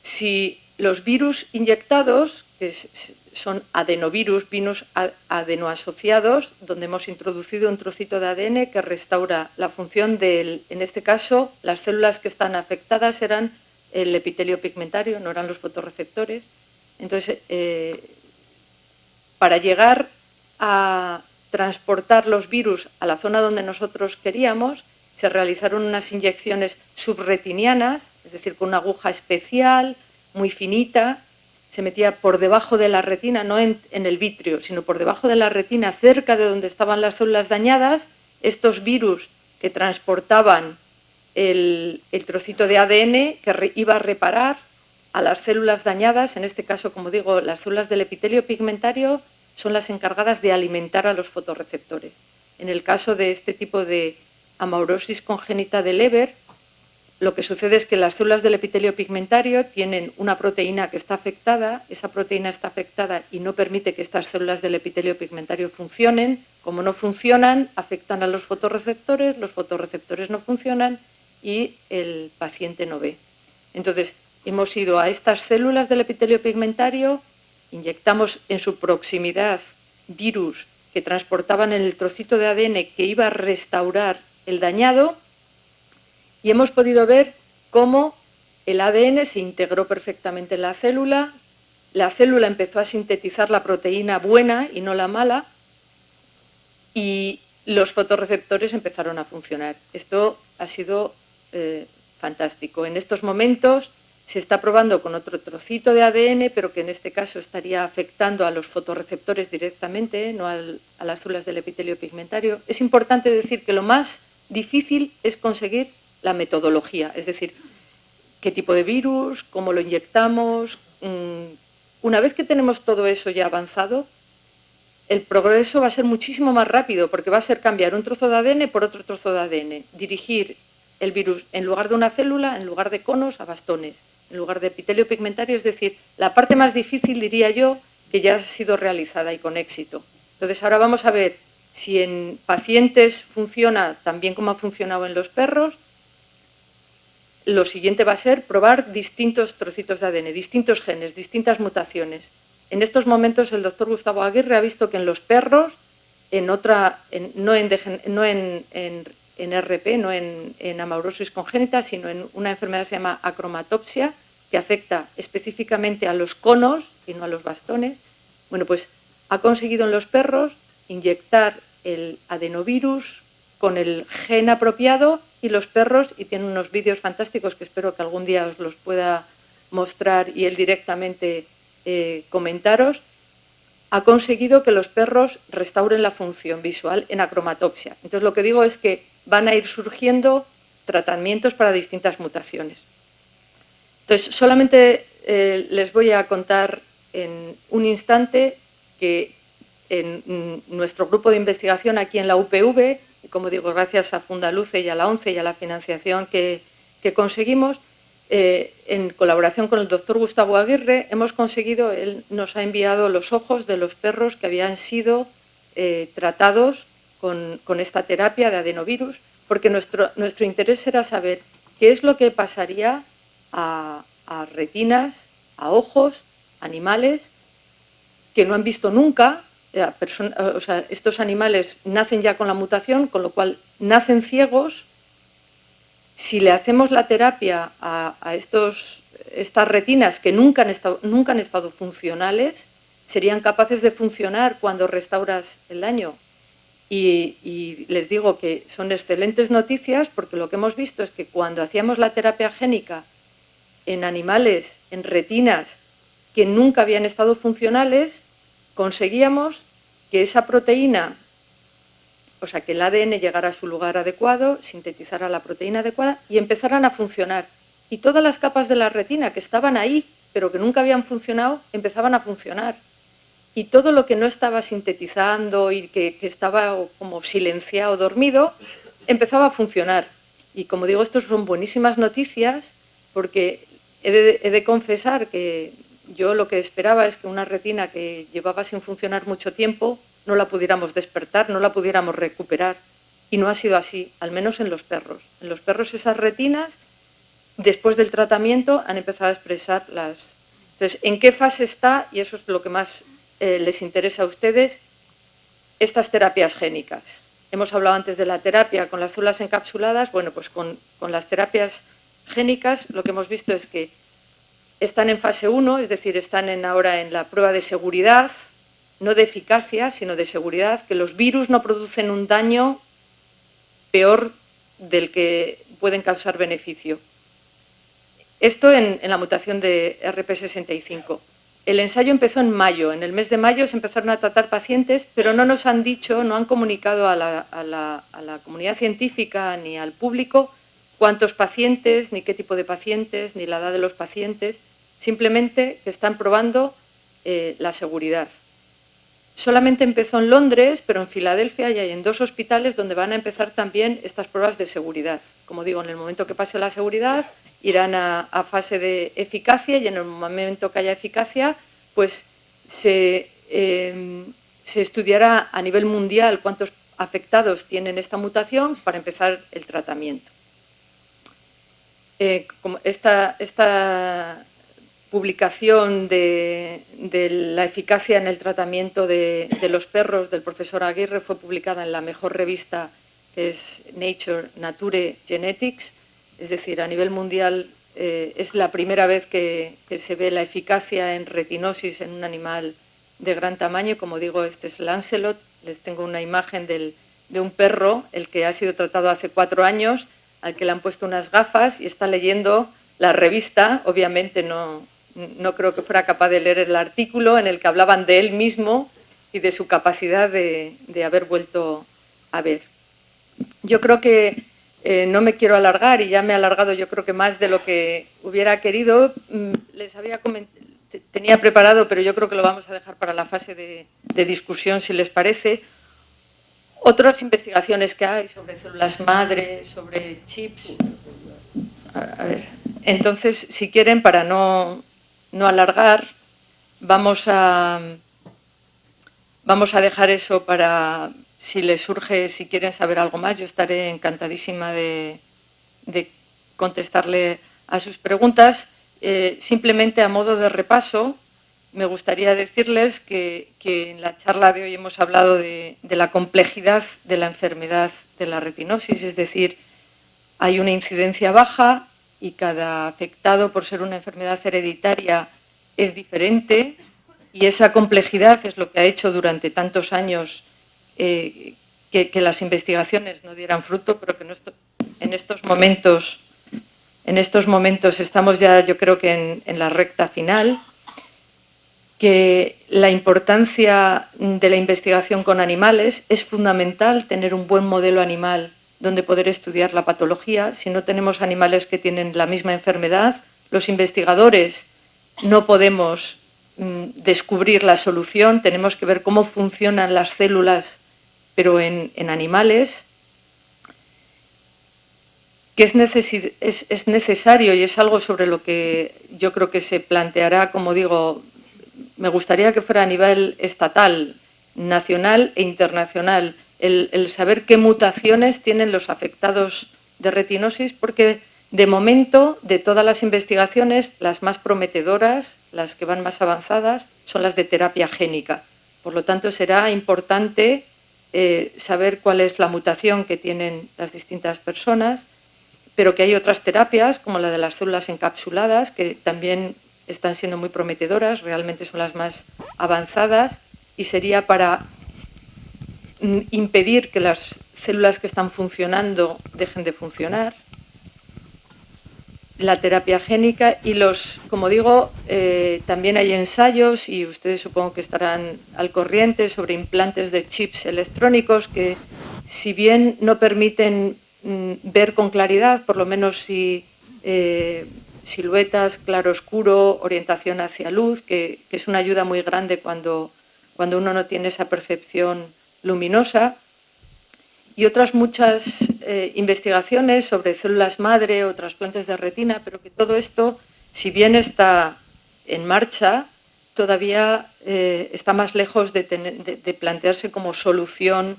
si los virus inyectados, que son adenovirus, virus adenoasociados, donde hemos introducido un trocito de ADN que restaura la función del, en este caso, las células que están afectadas eran el epitelio pigmentario, no eran los fotorreceptores. Entonces, para llegar a transportar los virus a la zona donde nosotros queríamos, se realizaron unas inyecciones subretinianas, es decir, con una aguja especial, muy finita. Se metía por debajo de la retina, no en el vitrio, sino por debajo de la retina, cerca de donde estaban las células dañadas. Estos virus que transportaban el trocito de ADN que iba a reparar a las células dañadas, en este caso, como digo, las células del epitelio pigmentario son las encargadas de alimentar a los fotorreceptores. En el caso de este tipo de amaurosis congénita de Leber, lo que sucede es que las células del epitelio pigmentario tienen una proteína que está afectada, esa proteína está afectada y no permite que estas células del epitelio pigmentario funcionen. Como no funcionan, afectan a los fotorreceptores no funcionan y el paciente no ve. Entonces, hemos ido a estas células del epitelio pigmentario, inyectamos en su proximidad virus que transportaban el trocito de ADN que iba a restaurar el dañado, y hemos podido ver cómo el ADN se integró perfectamente en la célula empezó a sintetizar la proteína buena y no la mala, y los fotorreceptores empezaron a funcionar. Esto ha sido fantástico. En estos momentos se está probando con otro trocito de ADN, pero que en este caso estaría afectando a los fotorreceptores directamente, no a las células del epitelio pigmentario. Es importante decir que lo más difícil es conseguir la metodología, es decir, qué tipo de virus, cómo lo inyectamos. Una vez que tenemos todo eso ya avanzado, el progreso va a ser muchísimo más rápido, porque va a ser cambiar un trozo de ADN por otro trozo de ADN, dirigir el virus en lugar de una célula, en lugar de conos, a bastones, en lugar de epitelio pigmentario, es decir, la parte más difícil, diría yo, que ya ha sido realizada y con éxito. Entonces, ahora vamos a ver si en pacientes funciona tan bien como ha funcionado en los perros. Lo siguiente va a ser probar distintos trocitos de ADN, distintos genes, distintas mutaciones. En estos momentos el doctor Gustavo Aguirre ha visto que en los perros, no en RP, no en amaurosis congénita, sino en una enfermedad que se llama acromatopsia, que afecta específicamente a los conos y no a los bastones. Bueno, pues ha conseguido en los perros inyectar el adenovirus con el gen apropiado, y los perros, y tiene unos vídeos fantásticos que espero que algún día os los pueda mostrar y él directamente comentaros, ha conseguido que los perros restauren la función visual en acromatopsia. Entonces, lo que digo es que van a ir surgiendo tratamientos para distintas mutaciones. Entonces, solamente les voy a contar en un instante que en nuestro grupo de investigación aquí en la UPV, y como digo, gracias a Fundaluce y a la ONCE y a la financiación que conseguimos, en colaboración con el doctor Gustavo Aguirre, hemos conseguido, él nos ha enviado los ojos de los perros que habían sido tratados con esta terapia de adenovirus, porque nuestro interés era saber qué es lo que pasaría a retinas, a ojos, animales que no han visto nunca. O sea, estos animales nacen ya con la mutación, con lo cual nacen ciegos. Si le hacemos la terapia a estas retinas que nunca han estado funcionales, serían capaces de funcionar cuando restauras el daño. Y les digo que son excelentes noticias porque lo que hemos visto es que cuando hacíamos la terapia génica en animales, en retinas que nunca habían estado funcionales, conseguíamos que esa proteína, o sea, que el ADN llegara a su lugar adecuado, sintetizara la proteína adecuada y empezaran a funcionar. Y todas las capas de la retina que estaban ahí, pero que nunca habían funcionado, empezaban a funcionar. Y todo lo que no estaba sintetizando y que estaba como silenciado, dormido, empezaba a funcionar. Y como digo, esto son buenísimas noticias porque he de confesar que yo lo que esperaba es que una retina que llevaba sin funcionar mucho tiempo no la pudiéramos despertar, no la pudiéramos recuperar. Y no ha sido así, al menos en los perros. En los perros esas retinas, después del tratamiento, han empezado a expresar las... Entonces, ¿en qué fase está? Y eso es lo que más les interesa a ustedes, estas terapias génicas. Hemos hablado antes de la terapia con las células encapsuladas. Bueno, pues con las terapias génicas lo que hemos visto es que están en fase 1, es decir, están ahora en la prueba de seguridad, no de eficacia, sino de seguridad, que los virus no producen un daño peor del que pueden causar beneficio. Esto en la mutación de RP65. El ensayo empezó en mayo. En el mes de mayo se empezaron a tratar pacientes, pero no nos han dicho, no han comunicado a la comunidad científica ni al público cuántos pacientes, ni qué tipo de pacientes, ni la edad de los pacientes, simplemente que están probando la seguridad. Solamente empezó en Londres, pero en Filadelfia y hay en 2 hospitales donde van a empezar también estas pruebas de seguridad. Como digo, en el momento que pase la seguridad, irán a fase de eficacia y en el momento que haya eficacia, pues se estudiará a nivel mundial cuántos afectados tienen esta mutación para empezar el tratamiento. Esta publicación de la eficacia en el tratamiento de los perros del profesor Aguirre fue publicada en la mejor revista, que es Nature Genetics. Es decir, a nivel mundial es la primera vez que se ve la eficacia en retinosis en un animal de gran tamaño. Como digo, este es Lancelot. Les tengo una imagen de un perro, el que ha sido tratado hace 4 años, al que le han puesto unas gafas y está leyendo la revista. Obviamente no creo que fuera capaz de leer el artículo en el que hablaban de él mismo y de su capacidad de haber vuelto a ver. Yo creo que no me quiero alargar y ya me he alargado yo creo que más de lo que hubiera querido. Les había tenía preparado, pero yo creo que lo vamos a dejar para la fase de discusión, si les parece. Otras investigaciones que hay sobre células madre, sobre chips. A ver, entonces, si quieren, para no alargar, vamos a dejar eso para... Si les surge, si quieren saber algo más, yo estaré encantadísima de contestarle a sus preguntas. Simplemente a modo de repaso, me gustaría decirles que en la charla de hoy hemos hablado de la complejidad de la enfermedad de la retinosis, es decir, hay una incidencia baja y cada afectado, por ser una enfermedad hereditaria, es diferente, y esa complejidad es lo que ha hecho durante tantos años que las investigaciones no dieran fruto, pero que en estos momentos estamos ya, yo creo que en la recta final, que la importancia de la investigación con animales es fundamental, tener un buen modelo animal donde poder estudiar la patología. Si no tenemos animales que tienen la misma enfermedad, los investigadores no podemos descubrir la solución, tenemos que ver cómo funcionan las células pero en animales, que es necesario y es algo sobre lo que yo creo que se planteará, como digo, me gustaría que fuera a nivel estatal, nacional e internacional, el saber qué mutaciones tienen los afectados de retinosis, porque de momento, de todas las investigaciones, las más prometedoras, las que van más avanzadas, son las de terapia génica. Por lo tanto, será importante saber cuál es la mutación que tienen las distintas personas, pero que hay otras terapias, como la de las células encapsuladas, que también están siendo muy prometedoras, realmente son las más avanzadas y sería para impedir que las células que están funcionando dejen de funcionar. La terapia génica y como digo, también hay ensayos, y ustedes supongo que estarán al corriente, sobre implantes de chips electrónicos que, si bien no permiten ver con claridad, por lo menos si siluetas, claroscuro, orientación hacia luz, que es una ayuda muy grande cuando uno no tiene esa percepción luminosa, y otras muchas investigaciones sobre células madre o trasplantes de retina, pero que todo esto, si bien está en marcha, todavía está más lejos de plantearse como solución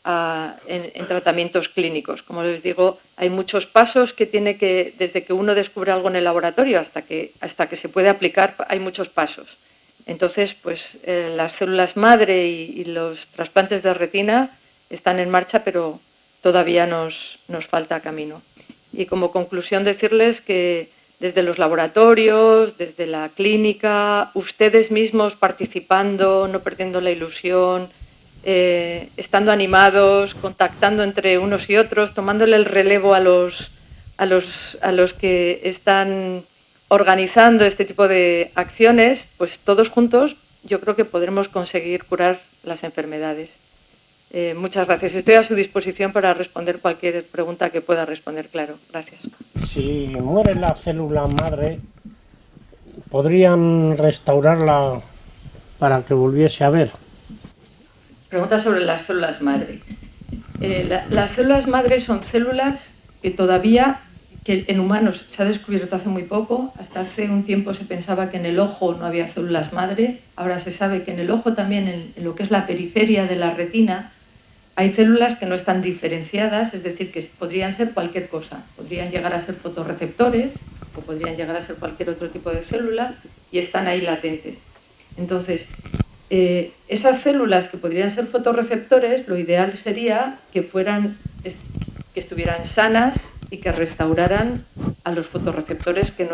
en tratamientos clínicos. Como les digo, hay muchos pasos que desde que uno descubre algo en el laboratorio hasta que se puede aplicar, hay muchos pasos. Entonces, pues las células madre y los trasplantes de retina están en marcha, pero todavía nos falta camino. Y como conclusión, decirles que desde los laboratorios, desde la clínica, ustedes mismos participando, no perdiendo la ilusión, estando animados, contactando entre unos y otros, tomándole el relevo a los que están organizando este tipo de acciones, pues todos juntos yo creo que podremos conseguir curar las enfermedades. Muchas gracias. Estoy a su disposición para responder cualquier pregunta que pueda responder, claro. Gracias. Si muere la célula madre, ¿podrían restaurarla para que volviese a ver? Pregunta sobre las células madre. Las células madre son células que todavía, que en humanos se ha descubierto hace muy poco. Hasta hace un tiempo se pensaba que en el ojo no había células madre. Ahora se sabe que en el ojo también, en lo que es la periferia de la retina, hay células que no están diferenciadas, es decir, que podrían ser cualquier cosa. Podrían llegar a ser fotorreceptores o podrían llegar a ser cualquier otro tipo de célula y están ahí latentes. Entonces, esas células que podrían ser fotorreceptores, lo ideal sería que estuvieran sanas y que restauraran a los fotorreceptores que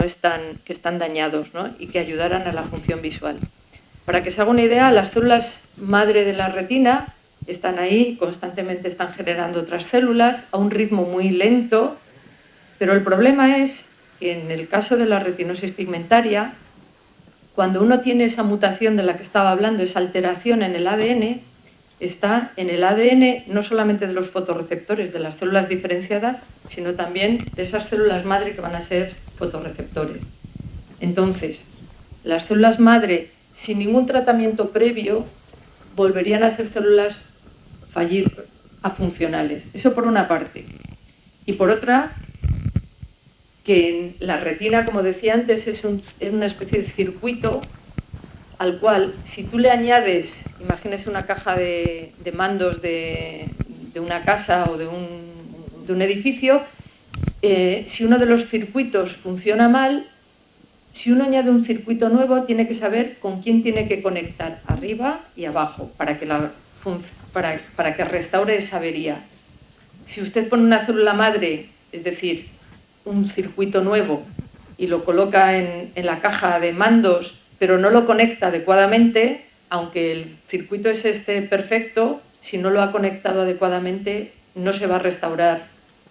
están dañados, ¿no? Y que ayudaran a la función visual. Para que se haga una idea, las células madre de la retina están ahí, constantemente están generando otras células a un ritmo muy lento, pero el problema es que en el caso de la retinosis pigmentaria, cuando uno tiene esa mutación de la que estaba hablando, esa alteración en el ADN, está en el ADN no solamente de los fotorreceptores de las células diferenciadas, sino también de esas células madre que van a ser fotorreceptores. Entonces, las células madre, sin ningún tratamiento previo, volverían a ser células afuncionales. Eso por una parte. Y por otra, que en la retina, como decía antes, es una especie de circuito al cual, si tú le añades, imagínese una caja de mandos de una casa o de un edificio, si uno de los circuitos funciona mal, si uno añade un circuito nuevo, tiene que saber con quién tiene que conectar arriba y abajo para que restaure esa avería. Si usted pone una célula madre, es decir, un circuito nuevo, y lo coloca en la caja de mandos, pero no lo conecta adecuadamente, aunque el circuito esté perfecto, si no lo ha conectado adecuadamente, no se va a restaurar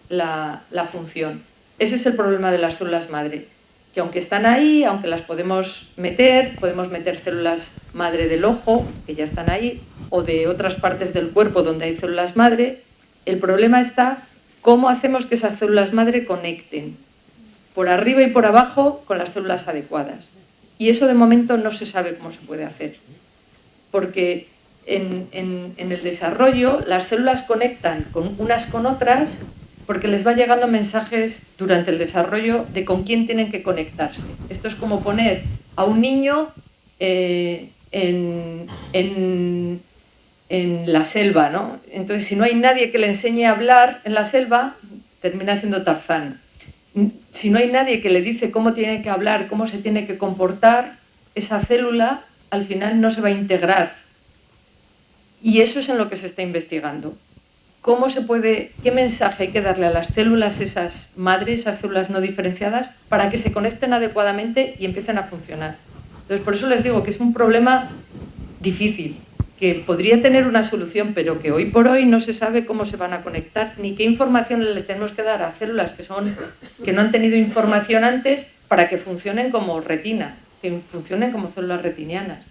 la función. Ese es el problema de las células madre, que aunque están ahí, aunque las podemos meter células madre del ojo, que ya están ahí, o de otras partes del cuerpo donde hay células madre, el problema está cómo hacemos que esas células madre conecten por arriba y por abajo con las células adecuadas. Y eso de momento no se sabe cómo se puede hacer, porque en el desarrollo las células conectan unas con otras porque les va llegando mensajes durante el desarrollo de con quién tienen que conectarse. Esto es como poner a un niño en la selva, ¿no? Entonces, si no hay nadie que le enseñe a hablar en la selva, termina siendo Tarzán. Si no hay nadie que le dice cómo tiene que hablar, cómo se tiene que comportar, esa célula al final no se va a integrar. Y eso es en lo que se está investigando. ¿Qué mensaje hay que darle a las células esas madres, esas células no diferenciadas, para que se conecten adecuadamente y empiecen a funcionar? Entonces, por eso les digo que es un problema difícil, que podría tener una solución, pero que hoy por hoy no se sabe cómo se van a conectar, ni qué información le tenemos que dar a células que no han tenido información antes para que funcionen como retina, que funcionen como células retinianas.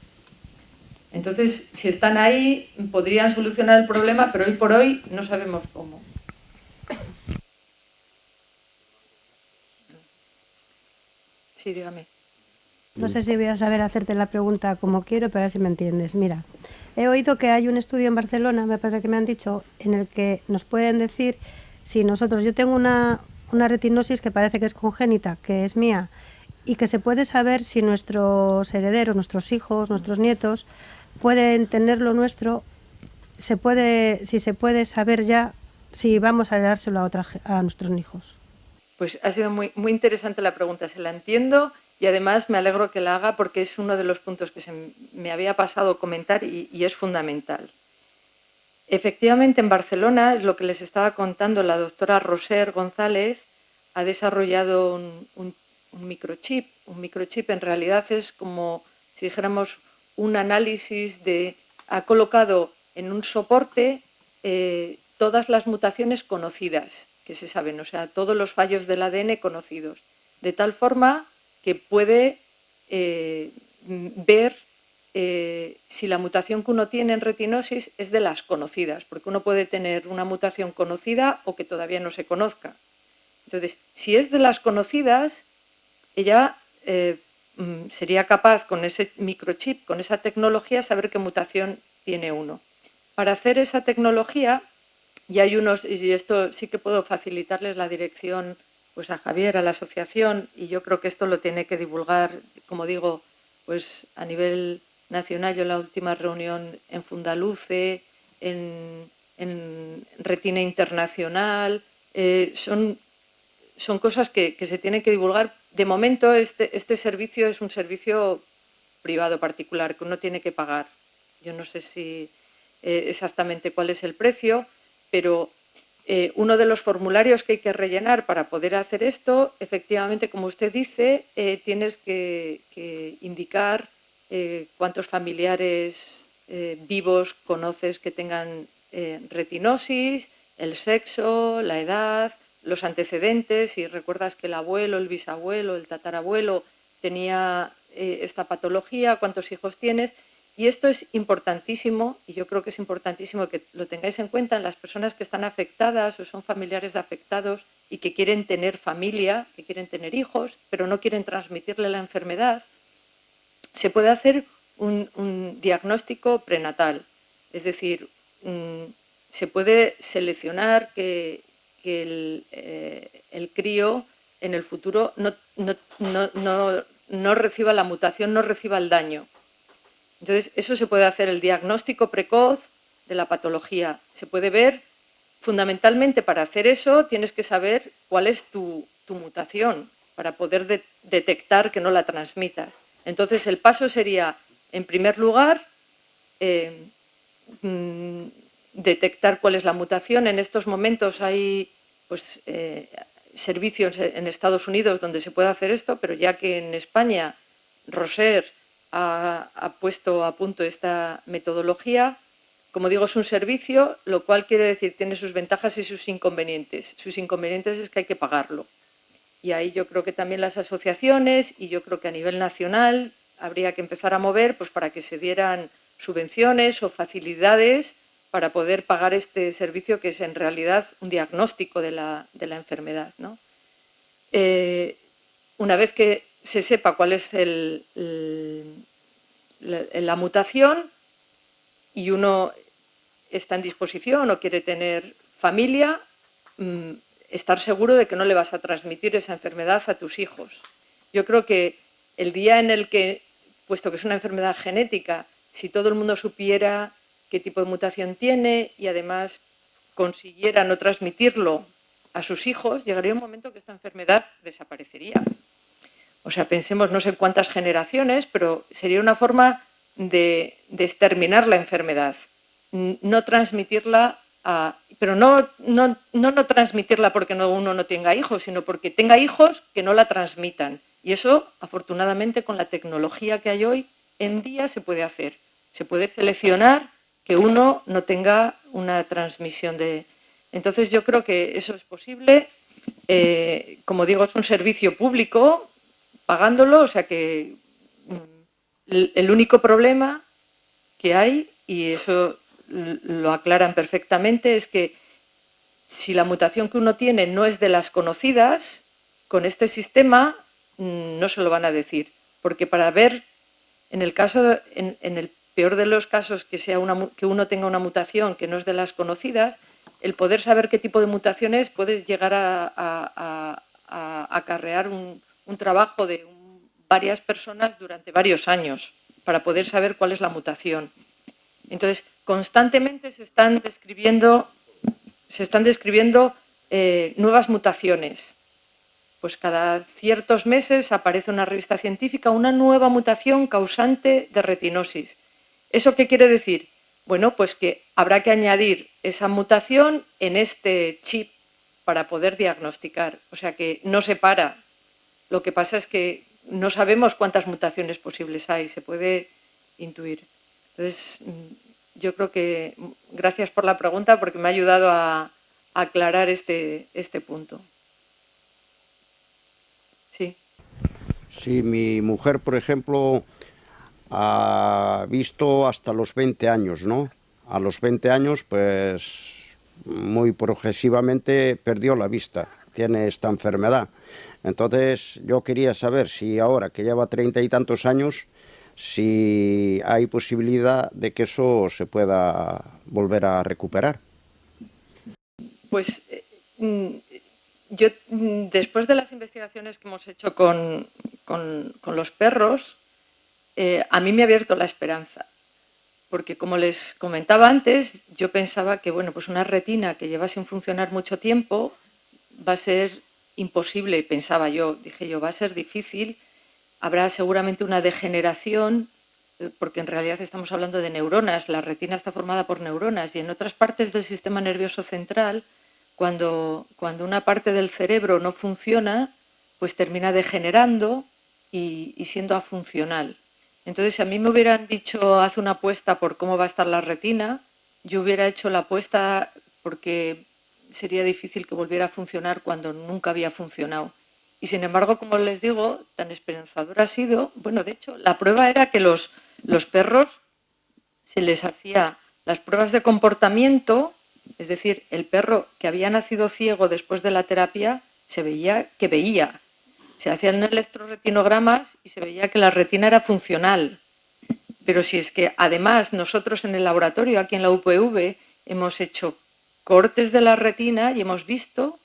Entonces, si están ahí, podrían solucionar el problema, pero hoy por hoy no sabemos cómo. Sí, dígame. No sé si voy a saber hacerte la pregunta como quiero, pero a ver si me entiendes. Mira, he oído que hay un estudio en Barcelona, me parece que me han dicho, en el que nos pueden decir si nosotros, yo tengo una retinosis que parece que es congénita, que es mía, y que se puede saber si nuestros herederos, nuestros hijos, nuestros nietos, pueden tener lo nuestro, si se puede saber ya si vamos a heredárselo a nuestros hijos. Pues ha sido muy, muy interesante la pregunta, se la entiendo y además me alegro que la haga porque es uno de los puntos que se me había pasado comentar y es fundamental. Efectivamente, en Barcelona, es lo que les estaba contando, la doctora Roser González ha desarrollado un microchip. Un microchip en realidad es como si dijéramos un análisis ha colocado en un soporte todas las mutaciones conocidas que se saben, o sea, todos los fallos del ADN conocidos, de tal forma que puede ver si la mutación que uno tiene en retinosis es de las conocidas, porque uno puede tener una mutación conocida o que todavía no se conozca. Entonces, si es de las conocidas, ella sería capaz con ese microchip, con esa tecnología, saber qué mutación tiene uno. Para hacer esa tecnología, y hay unos, y esto sí que puedo facilitarles la dirección pues a Javier, a la asociación, y yo creo que esto lo tiene que divulgar, como digo, pues a nivel nacional. Yo en la última reunión en Fundaluce, en Retina Internacional, son cosas que se tienen que divulgar. De momento este servicio es un servicio privado particular que uno tiene que pagar. Yo no sé si exactamente cuál es el precio, pero uno de los formularios que hay que rellenar para poder hacer esto, efectivamente, como usted dice, tienes que indicar cuántos familiares vivos conoces que tengan retinosis, el sexo, la edad, los antecedentes. Si recuerdas que el abuelo, el bisabuelo, el tatarabuelo tenía esta patología, cuántos hijos tienes. Y esto es importantísimo, y yo creo que es importantísimo que lo tengáis en cuenta en las personas que están afectadas o son familiares de afectados y que quieren tener familia, que quieren tener hijos, pero no quieren transmitirle la enfermedad. Se puede hacer un diagnóstico prenatal, es decir, se puede seleccionar que el crío en el futuro no reciba la mutación, no reciba el daño. Entonces, eso se puede hacer, el diagnóstico precoz de la patología. Se puede ver, fundamentalmente para hacer eso tienes que saber cuál es tu mutación para poder detectar que no la transmitas. Entonces, el paso sería, en primer lugar, detectar cuál es la mutación. En estos momentos hay pues, servicios en Estados Unidos donde se puede hacer esto, pero ya que en España Roser ha puesto a punto esta metodología, como digo, es un servicio, lo cual quiere decir tiene sus ventajas y sus inconvenientes. Sus inconvenientes es que hay que pagarlo. Y ahí yo creo que también las asociaciones, y yo creo que a nivel nacional habría que empezar a mover pues, para que se dieran subvenciones o facilidades para poder pagar este servicio, que es en realidad un diagnóstico de la enfermedad, ¿no? Una vez que se sepa cuál es la mutación y uno está en disposición o quiere tener familia, estar seguro de que no le vas a transmitir esa enfermedad a tus hijos. Yo creo que el día en el que, puesto que es una enfermedad genética, si todo el mundo supiera qué tipo de mutación tiene y además consiguiera no transmitirlo a sus hijos, llegaría un momento que esta enfermedad desaparecería. O sea, pensemos no sé cuántas generaciones, pero sería una forma de exterminar la enfermedad, no transmitirla, pero no transmitirla porque uno no tenga hijos, sino porque tenga hijos que no la transmitan. Y eso, afortunadamente, con la tecnología que hay hoy en día se puede hacer. Se puede seleccionar que uno no tenga una transmisión de... Entonces yo creo que eso es posible. Como digo, es un servicio público, pagándolo, o sea que el único problema que hay, y eso lo aclaran perfectamente, es que si la mutación que uno tiene no es de las conocidas, con este sistema no se lo van a decir, porque para ver, en el peor de los casos, que uno tenga una mutación que no es de las conocidas, el poder saber qué tipo de mutación es puede llegar a acarrear un trabajo de varias personas durante varios años para poder saber cuál es la mutación. Entonces, constantemente se están describiendo nuevas mutaciones. Pues cada ciertos meses aparece en una revista científica una nueva mutación causante de retinosis. ¿Eso qué quiere decir? Bueno, pues que habrá que añadir esa mutación en este chip para poder diagnosticar. O sea que no se para. Lo que pasa es que no sabemos cuántas mutaciones posibles hay, se puede intuir. Entonces, yo creo que gracias por la pregunta porque me ha ayudado a aclarar este punto. Sí. Sí, mi mujer, por ejemplo, ha visto hasta los 20 años, ¿no? A los 20 años, pues muy progresivamente perdió la vista, tiene esta enfermedad. Entonces yo quería saber si ahora que lleva 30 y tantos años, si hay posibilidad de que eso se pueda volver a recuperar. Pues yo, después de las investigaciones que hemos hecho con los perros, a mí me ha abierto la esperanza. Porque, como les comentaba antes, yo pensaba que bueno, pues una retina que lleva sin funcionar mucho tiempo va a ser imposible, pensaba yo, dije yo, va a ser difícil, habrá seguramente una degeneración, porque en realidad estamos hablando de neuronas, la retina está formada por neuronas y en otras partes del sistema nervioso central, cuando una parte del cerebro no funciona, pues termina degenerando y siendo afuncional. Entonces, si a mí me hubieran dicho, haz una apuesta por cómo va a estar la retina, yo hubiera hecho la apuesta porque sería difícil que volviera a funcionar cuando nunca había funcionado. Y sin embargo, como les digo, tan esperanzador ha sido, bueno, de hecho, la prueba era que los perros se les hacía las pruebas de comportamiento, es decir, el perro que había nacido ciego después de la terapia se veía que veía. Se hacían electroretinogramas y se veía que la retina era funcional. Pero si es que además nosotros en el laboratorio, aquí en la UPV, hemos hecho cortes de la retina y hemos visto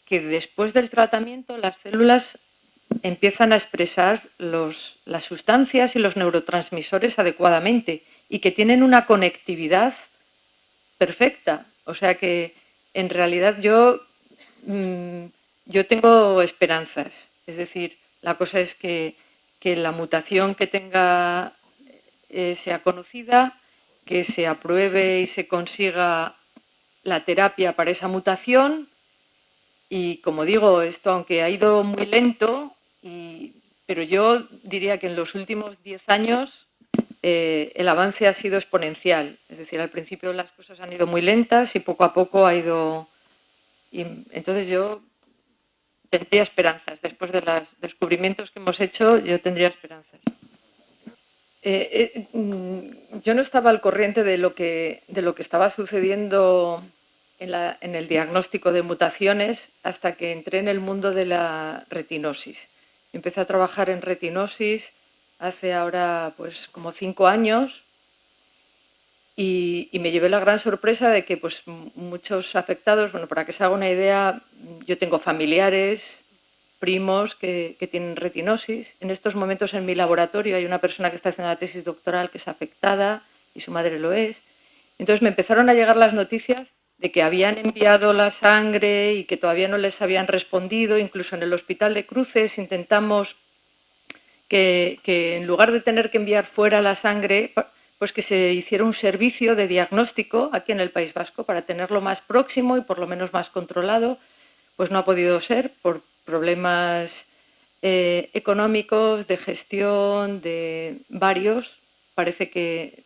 que después del tratamiento las células empiezan a expresar las sustancias y los neurotransmisores adecuadamente y que tienen una conectividad perfecta. O sea que en realidad yo tengo esperanzas. Es decir, la cosa es que la mutación que tenga sea conocida, que se apruebe y se consiga la terapia para esa mutación. Y como digo, esto aunque ha ido muy lento, pero yo diría que en los últimos 10 años el avance ha sido exponencial. Es decir, al principio las cosas han ido muy lentas y poco a poco ha ido... entonces yo tendría esperanzas. Después de los descubrimientos que hemos hecho, yo tendría esperanzas. Yo no estaba al corriente de lo que estaba sucediendo en el diagnóstico de mutaciones hasta que entré en el mundo de la retinosis. Empecé a trabajar en retinosis hace ahora pues como 5 años y me llevé la gran sorpresa de que pues muchos afectados, bueno, para que se haga una idea, yo tengo familiares, primos que tienen retinosis. En estos momentos en mi laboratorio hay una persona que está haciendo la tesis doctoral que es afectada y su madre lo es. Entonces me empezaron a llegar las noticias de que habían enviado la sangre y que todavía no les habían respondido. Incluso en el Hospital de Cruces intentamos que en lugar de tener que enviar fuera la sangre, pues que se hiciera un servicio de diagnóstico aquí en el País Vasco para tenerlo más próximo y por lo menos más controlado. Pues no ha podido ser por problemas económicos, de gestión, de varios. Parece que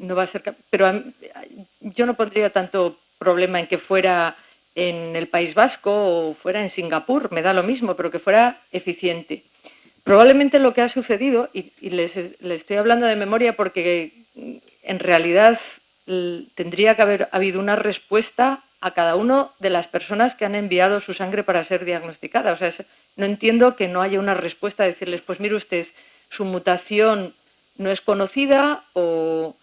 no va a ser... Pero yo no pondría tanto problema en que fuera en el País Vasco o fuera en Singapur, me da lo mismo, pero que fuera eficiente. Probablemente lo que ha sucedido, y les estoy hablando de memoria porque en realidad tendría que haber habido una respuesta a cada una de las personas que han enviado su sangre para ser diagnosticada. O sea, no entiendo que no haya una respuesta a decirles, pues mire usted, su mutación no es conocida o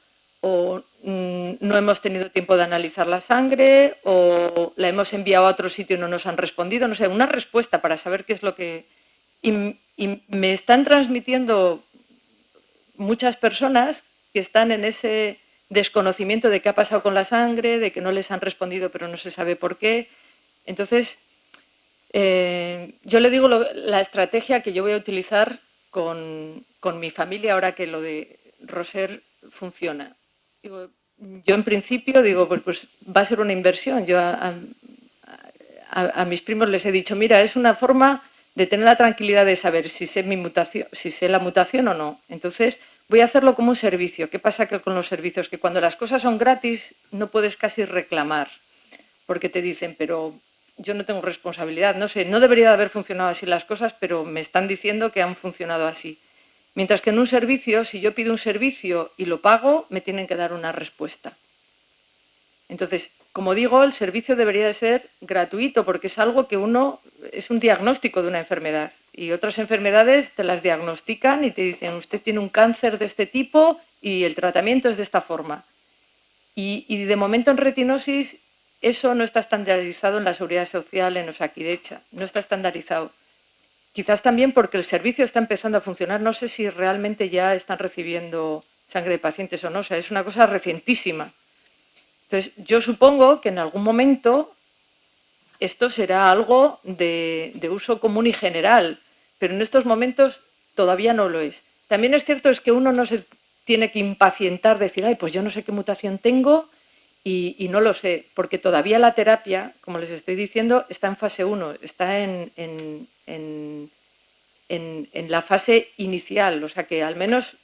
no hemos tenido tiempo de analizar la sangre o la hemos enviado a otro sitio y no nos han respondido. No sé, una respuesta para saber qué es lo que... Y me están transmitiendo muchas personas que están en ese desconocimiento de qué ha pasado con la sangre, de que no les han respondido pero no se sabe por qué. Entonces, yo le digo la estrategia que yo voy a utilizar con mi familia ahora que lo de Roser funciona. Digo, yo en principio digo, pues va a ser una inversión. Yo a mis primos les he dicho, mira, es una forma de tener la tranquilidad de saber si sé la mutación o no. Entonces, voy a hacerlo como un servicio. ¿Qué pasa con los servicios? Que cuando las cosas son gratis no puedes casi reclamar, porque te dicen, pero yo no tengo responsabilidad. No sé, no debería de haber funcionado así las cosas, pero me están diciendo que han funcionado así. Mientras que en un servicio, si yo pido un servicio y lo pago, me tienen que dar una respuesta. Entonces, como digo, el servicio debería de ser gratuito porque es algo que es un diagnóstico de una enfermedad y otras enfermedades te las diagnostican y te dicen usted tiene un cáncer de este tipo y el tratamiento es de esta forma. Y de momento en retinosis eso no está estandarizado en la Seguridad Social, en Osakidetza, no está estandarizado. Quizás también porque el servicio está empezando a funcionar, no sé si realmente ya están recibiendo sangre de pacientes o no, o sea, es una cosa recientísima. Entonces, yo supongo que en algún momento esto será algo de uso común y general, pero en estos momentos todavía no lo es. También es cierto es que uno no se tiene que impacientar, decir, ay, pues yo no sé qué mutación tengo y no lo sé, porque todavía la terapia, como les estoy diciendo, está en fase 1, está en la fase inicial, o sea que al menos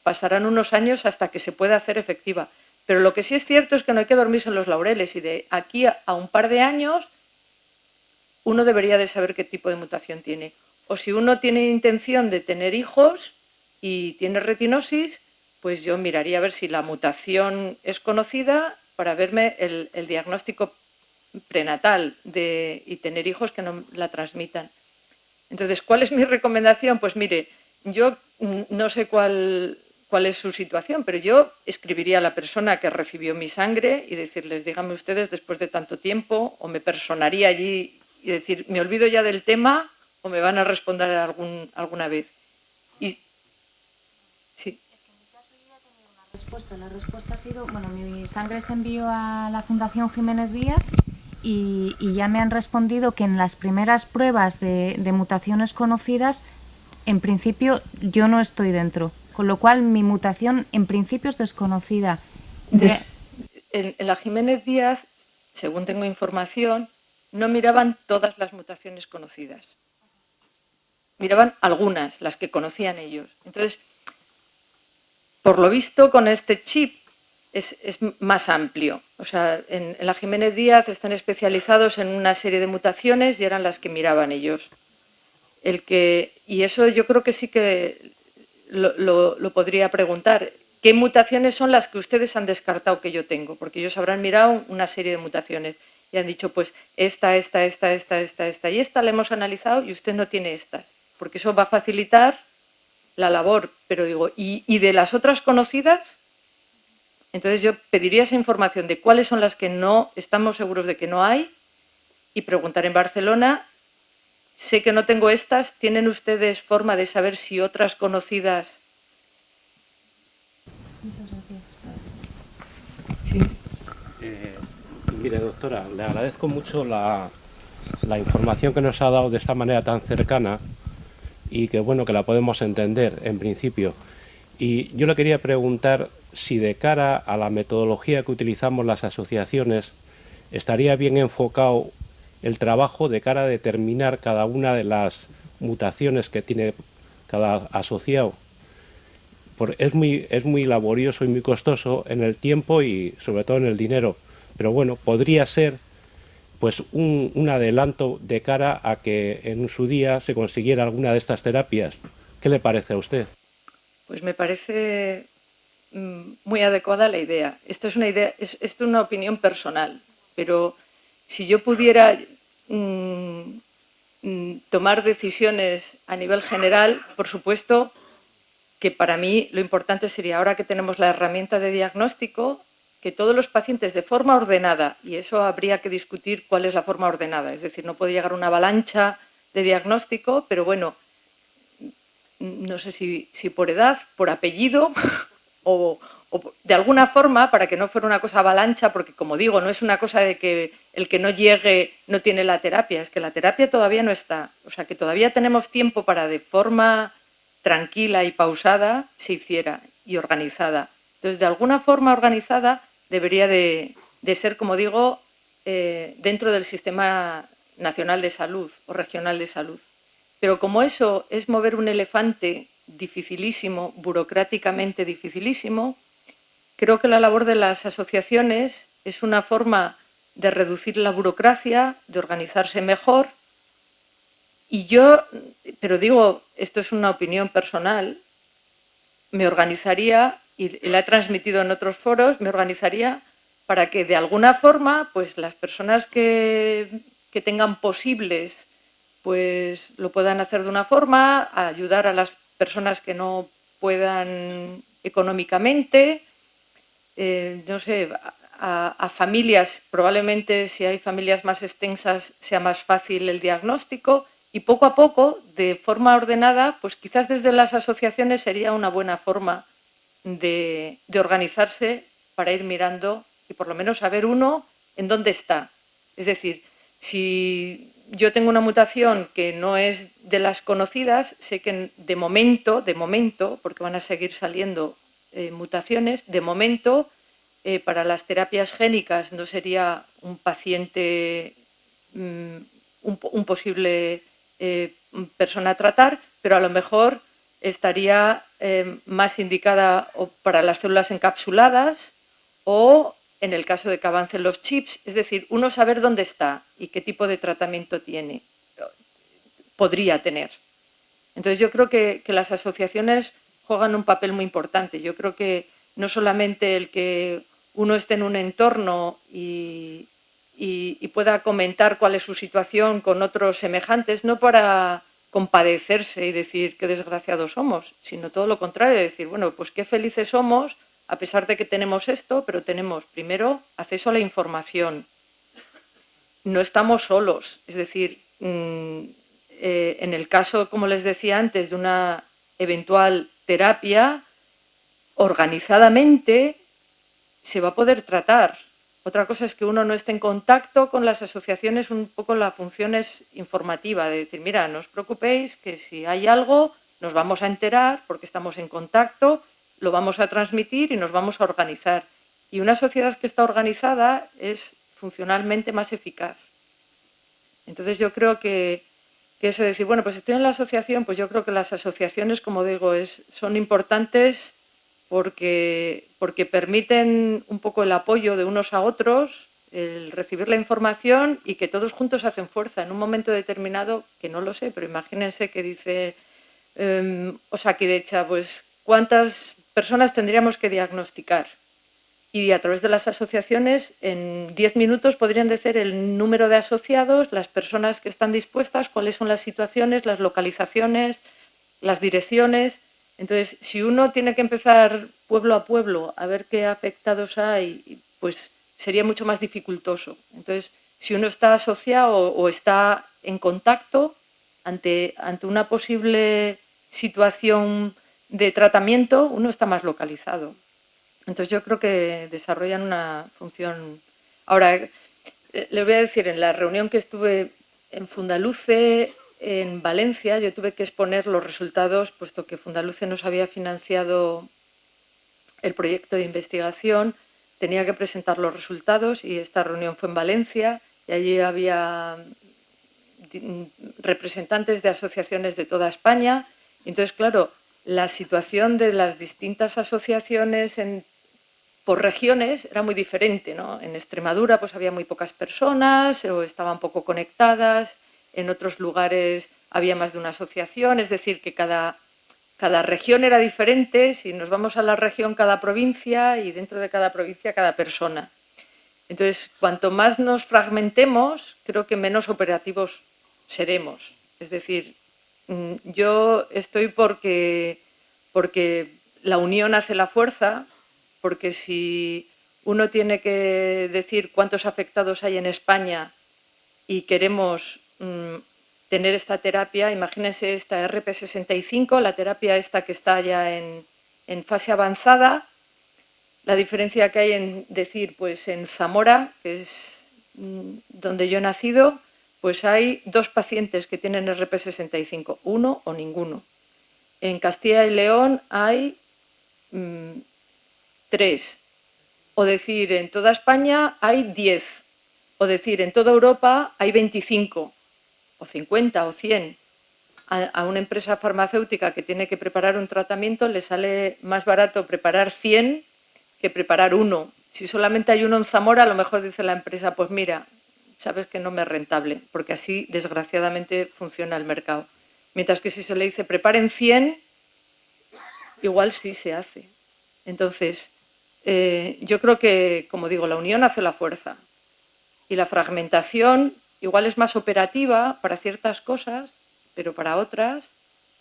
pasarán unos años hasta que se pueda hacer efectiva. Pero lo que sí es cierto es que no hay que dormirse en los laureles y de aquí a un par de años uno debería de saber qué tipo de mutación tiene. O si uno tiene intención de tener hijos y tiene retinosis, pues yo miraría a ver si la mutación es conocida para verme el diagnóstico prenatal y tener hijos que no la transmitan. Entonces, ¿cuál es mi recomendación? Pues mire, yo no sé cuál es su situación, pero yo escribiría a la persona que recibió mi sangre y decirles, díganme ustedes después de tanto tiempo, o me personaría allí y decir, me olvido ya del tema o me van a responder alguna vez. Y sí. Es que en mi caso yo ya he tenido una respuesta. La respuesta ha sido, bueno, mi sangre se envió a la Fundación Jiménez Díaz y ya me han respondido que en las primeras pruebas de mutaciones conocidas, en principio yo no estoy dentro. Con lo cual, mi mutación en principio es desconocida. En la Jiménez Díaz, según tengo información, no miraban todas las mutaciones conocidas. Miraban algunas, las que conocían ellos. Entonces, por lo visto, con este chip es más amplio. O sea, en la Jiménez Díaz están especializados en una serie de mutaciones y eran las que miraban ellos. Y eso yo creo que sí que lo podría preguntar. ¿Qué mutaciones son las que ustedes han descartado que yo tengo? Porque ellos habrán mirado una serie de mutaciones y han dicho, pues esta y esta la hemos analizado y usted no tiene estas. Porque eso va a facilitar la labor. Pero digo, ¿y de las otras conocidas? Entonces yo pediría esa información de cuáles son las que no estamos seguros de que no hay y preguntar en Barcelona. Sé que no tengo estas. ¿Tienen ustedes forma de saber si otras conocidas? Muchas gracias. Sí. Mire, doctora, le agradezco mucho la información que nos ha dado de esta manera tan cercana y que bueno que la podemos entender en principio. Y yo le quería preguntar si de cara a la metodología que utilizamos las asociaciones estaría bien enfocado el trabajo de cara a determinar cada una de las mutaciones que tiene cada asociado. es muy laborioso y muy costoso en el tiempo y sobre todo en el dinero. Pero bueno, podría ser pues un adelanto de cara a que en su día se consiguiera alguna de estas terapias. ¿Qué le parece a usted? Pues me parece muy adecuada la idea. Esto es una idea, esto es una opinión personal, pero si yo pudiera tomar decisiones a nivel general, por supuesto que para mí lo importante sería, ahora que tenemos la herramienta de diagnóstico, que todos los pacientes de forma ordenada, y eso habría que discutir cuál es la forma ordenada, es decir, no puede llegar una avalancha de diagnóstico, pero bueno, no sé si por edad, por apellido o de alguna forma, para que no fuera una cosa avalancha, porque como digo, no es una cosa de que el que no llegue no tiene la terapia, es que la terapia todavía no está, o sea que todavía tenemos tiempo para de forma tranquila y pausada se hiciera y organizada. Entonces, de alguna forma organizada debería de ser, como digo, dentro del Sistema Nacional de Salud o Regional de Salud. Pero como eso es mover un elefante dificilísimo, burocráticamente dificilísimo, creo que la labor de las asociaciones es una forma de reducir la burocracia, de organizarse mejor. Y yo, pero digo, esto es una opinión personal, me organizaría, y la he transmitido en otros foros, me organizaría para que de alguna forma pues las personas que tengan posibles pues lo puedan hacer de una forma, ayudar a las personas que no puedan económicamente, no sé, a familias, probablemente si hay familias más extensas sea más fácil el diagnóstico y poco a poco, de forma ordenada, pues quizás desde las asociaciones sería una buena forma de organizarse para ir mirando y por lo menos saber uno en dónde está. Es decir, si yo tengo una mutación que no es de las conocidas, sé que de momento, porque van a seguir saliendo mutaciones, de momento para las terapias génicas no sería un paciente, un posible persona a tratar, pero a lo mejor estaría más indicada para las células encapsuladas o en el caso de que avancen los chips, es decir, uno saber dónde está y qué tipo de tratamiento podría tener. Entonces yo creo que las asociaciones juegan un papel muy importante. Yo creo que no solamente el que uno esté en un entorno y pueda comentar cuál es su situación con otros semejantes, no para compadecerse y decir qué desgraciados somos, sino todo lo contrario, decir, bueno, pues qué felices somos a pesar de que tenemos esto, pero tenemos primero acceso a la información. No estamos solos, es decir, en el caso, como les decía antes, de una eventual terapia, organizadamente se va a poder tratar. Otra cosa es que uno no esté en contacto con las asociaciones, un poco la función es informativa, de decir, mira, no os preocupéis, que si hay algo nos vamos a enterar porque estamos en contacto, lo vamos a transmitir y nos vamos a organizar. Y una sociedad que está organizada es funcionalmente más eficaz. Entonces yo creo que eso de decir, bueno, pues estoy en la asociación, pues yo creo que las asociaciones, como digo, son importantes porque permiten un poco el apoyo de unos a otros, el recibir la información y que todos juntos hacen fuerza en un momento determinado, que no lo sé, pero imagínense que dice Osakidetza, pues ¿cuántas personas tendríamos que diagnosticar? Y a través de las asociaciones, en 10 minutos podrían decir el número de asociados, las personas que están dispuestas, cuáles son las situaciones, las localizaciones, las direcciones. Entonces, si uno tiene que empezar pueblo a pueblo a ver qué afectados hay, pues sería mucho más dificultoso. Entonces, si uno está asociado o está en contacto ante una posible situación de tratamiento, uno está más localizado. Entonces yo creo que desarrollan una función. Ahora, le voy a decir, en la reunión que estuve en Fundaluce, en Valencia, yo tuve que exponer los resultados, puesto que Fundaluce nos había financiado el proyecto de investigación, tenía que presentar los resultados y esta reunión fue en Valencia y allí había representantes de asociaciones de toda España. Entonces, claro, la situación de las distintas asociaciones por regiones era muy diferente, ¿no? En Extremadura pues había muy pocas personas o estaban poco conectadas, en otros lugares había más de una asociación, es decir, que cada región era diferente. Si nos vamos a la región, cada provincia, y dentro de cada provincia, cada persona. Entonces, cuanto más nos fragmentemos, creo que menos operativos seremos. Es decir, yo estoy porque la unión hace la fuerza, porque si uno tiene que decir cuántos afectados hay en España y queremos tener esta terapia, imagínense esta RP65, la terapia esta que está ya en fase avanzada, la diferencia que hay en decir, pues en Zamora, que es donde yo he nacido, pues hay 2 pacientes que tienen RP65, 1 o ninguno. En Castilla y León hay 3. O decir, en toda España hay 10. O decir, en toda Europa hay 25, o 50, o 100. A una empresa farmacéutica que tiene que preparar un tratamiento le sale más barato preparar 100 que preparar 1. Si solamente hay 1 en Zamora, a lo mejor dice la empresa, pues mira, sabes que no me es rentable, porque así, desgraciadamente, funciona el mercado. Mientras que si se le dice preparen 100, igual sí se hace. Entonces, yo creo que, como digo, la unión hace la fuerza. Y la fragmentación igual es más operativa para ciertas cosas, pero para otras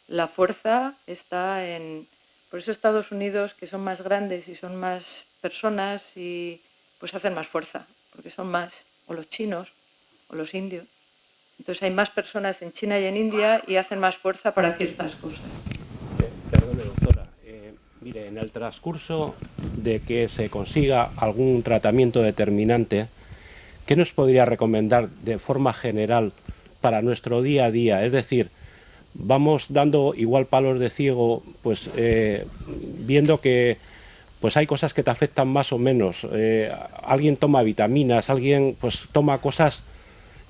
la fuerza está en... Por eso Estados Unidos, que son más grandes y son más personas, y pues hacen más fuerza, porque son más, o los chinos, o los indios. Entonces hay más personas en China y en India y hacen más fuerza para ciertas cosas. Perdone, doctora. Mire, en el transcurso de que se consiga algún tratamiento determinante, ¿qué nos podría recomendar de forma general para nuestro día a día? Es decir, vamos dando igual palos de ciego, pues viendo que pues hay cosas que te afectan más o menos. Alguien toma vitaminas, alguien pues toma cosas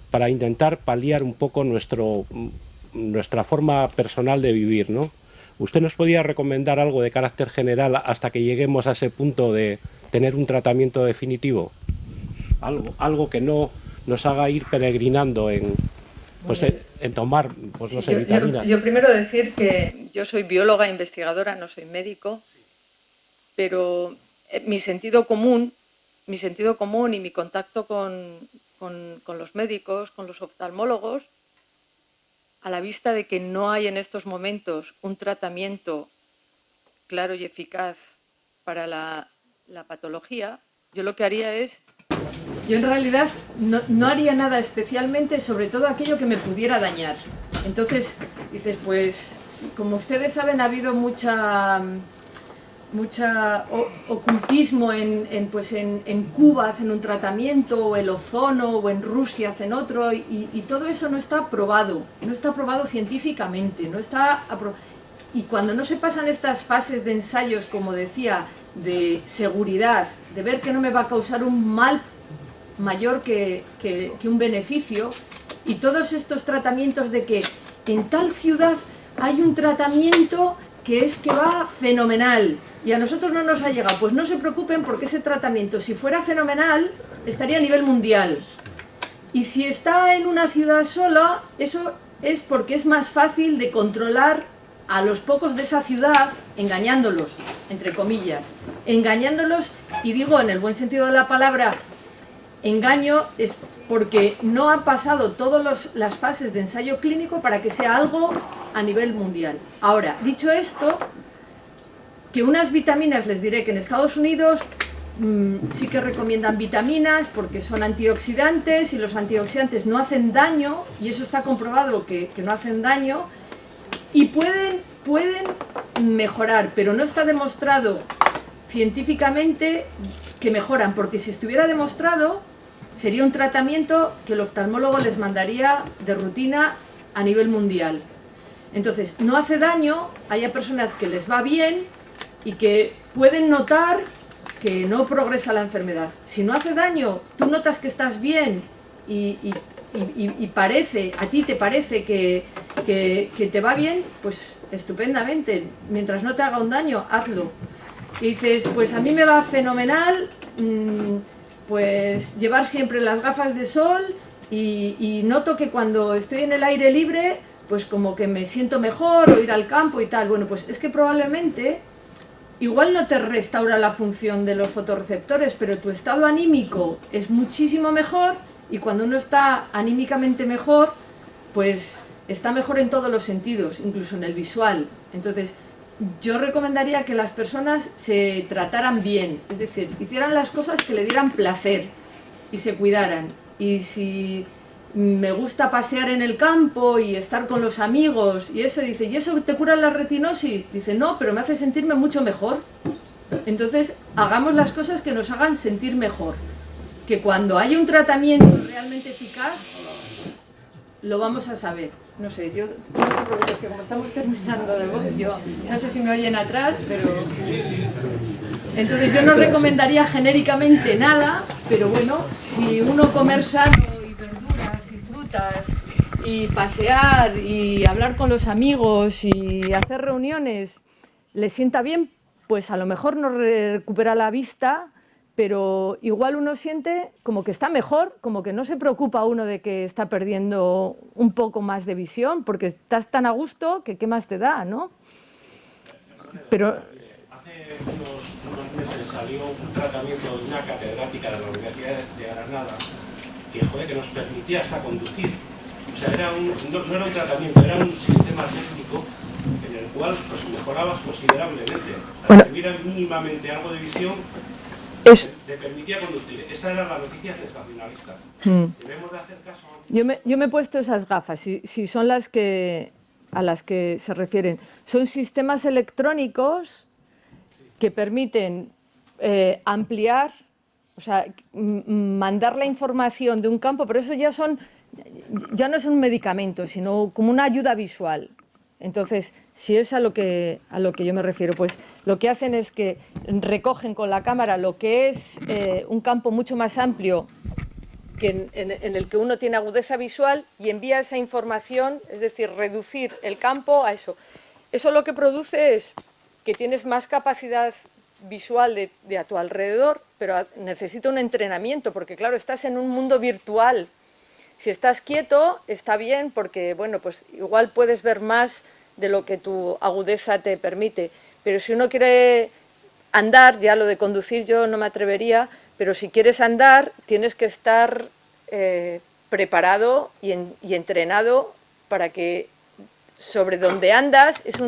para intentar paliar un poco nuestra forma personal de vivir, ¿no? ¿Usted nos podría recomendar algo de carácter general hasta que lleguemos a ese punto de tener un tratamiento definitivo? Algo que no nos haga ir peregrinando en tomar, pues no sé, vitaminas. Yo primero decir que yo soy bióloga, investigadora, no soy médico, pero mi sentido común y mi contacto con los médicos, con los oftalmólogos, a la vista de que no hay en estos momentos un tratamiento claro y eficaz para la patología, yo lo que haría es... Yo en realidad no haría nada especialmente, sobre todo aquello que me pudiera dañar. Entonces dices, pues como ustedes saben, ha habido mucha ocultismo en Cuba hacen un tratamiento, o el ozono, o en Rusia hacen otro, y todo eso no está probado científicamente, y cuando no se pasan estas fases de ensayos, como decía, de seguridad, de ver que no me va a causar un mal mayor que un beneficio, y todos estos tratamientos de que en tal ciudad hay un tratamiento que va fenomenal y a nosotros no nos ha llegado, pues no se preocupen, porque ese tratamiento, si fuera fenomenal, estaría a nivel mundial, y si está en una ciudad sola, eso es porque es más fácil de controlar a los pocos de esa ciudad, engañándolos, entre comillas, y digo en el buen sentido de la palabra. Engaño es porque no han pasado todas las fases de ensayo clínico para que sea algo a nivel mundial. Ahora, dicho esto, que unas vitaminas, les diré que en Estados Unidos sí que recomiendan vitaminas porque son antioxidantes, y los antioxidantes no hacen daño, y eso está comprobado que no hacen daño, y pueden mejorar, pero no está demostrado científicamente que mejoran, porque si estuviera demostrado, sería un tratamiento que el oftalmólogo les mandaría de rutina a nivel mundial. Entonces, no hace daño, hay personas que les va bien y que pueden notar que no progresa la enfermedad. Si no hace daño, tú notas que estás bien y parece, a ti te parece que te va bien, pues estupendamente, mientras no te haga un daño, hazlo. Y dices, pues a mí me va fenomenal, pues llevar siempre las gafas de sol y noto que cuando estoy en el aire libre, pues como que me siento mejor, o ir al campo y tal. Bueno, pues es que probablemente igual no te restaura la función de los fotorreceptores, pero tu estado anímico es muchísimo mejor, y cuando uno está anímicamente mejor, pues está mejor en todos los sentidos, incluso en el visual. Entonces, yo recomendaría que las personas se trataran bien, es decir, hicieran las cosas que le dieran placer y se cuidaran. Y si me gusta pasear en el campo y estar con los amigos y eso, dice, ¿y eso te cura la retinosis? Dice, no, pero me hace sentirme mucho mejor. Entonces, hagamos las cosas que nos hagan sentir mejor. Que cuando haya un tratamiento realmente eficaz, lo vamos a saber. No sé, yo no te preocupes, que como estamos terminando de voz, yo no sé si me oyen atrás, pero... Entonces yo no recomendaría genéricamente nada, pero bueno, si uno comer sano y verduras y frutas y pasear y hablar con los amigos y hacer reuniones le sienta bien, pues a lo mejor no recupera la vista, pero igual uno siente como que está mejor, como que no se preocupa uno de que está perdiendo un poco más de visión, porque estás tan a gusto que qué más te da, ¿no? Pero... Hace unos meses salió un tratamiento de una catedrática de la Universidad de Granada que nos permitía hasta conducir. O sea, no era un tratamiento, era un sistema técnico en el cual pues, mejorabas considerablemente. Para que hubiera mínimamente algo de visión, te permitía conducir. Esta era la noticia sensacionalista. Debemos de hacer caso. Yo me he puesto esas gafas, si son las que a las que se refieren. Son sistemas electrónicos que permiten ampliar, o sea, mandar la información de un campo, pero eso ya no es un medicamento, sino como una ayuda visual. Entonces, si es a lo que yo me refiero, pues lo que hacen es que recogen con la cámara lo que es un campo mucho más amplio que en el que uno tiene agudeza visual, y envía esa información, es decir, reducir el campo a eso. Eso lo que produce es que tienes más capacidad visual de a tu alrededor, pero necesita un entrenamiento, porque claro, estás en un mundo virtual. Si estás quieto, está bien, porque bueno, pues igual puedes ver más de lo que tu agudeza te permite. Pero si uno quiere andar, ya lo de conducir yo no me atrevería, pero si quieres andar, tienes que estar preparado y entrenado para que sobre donde andas es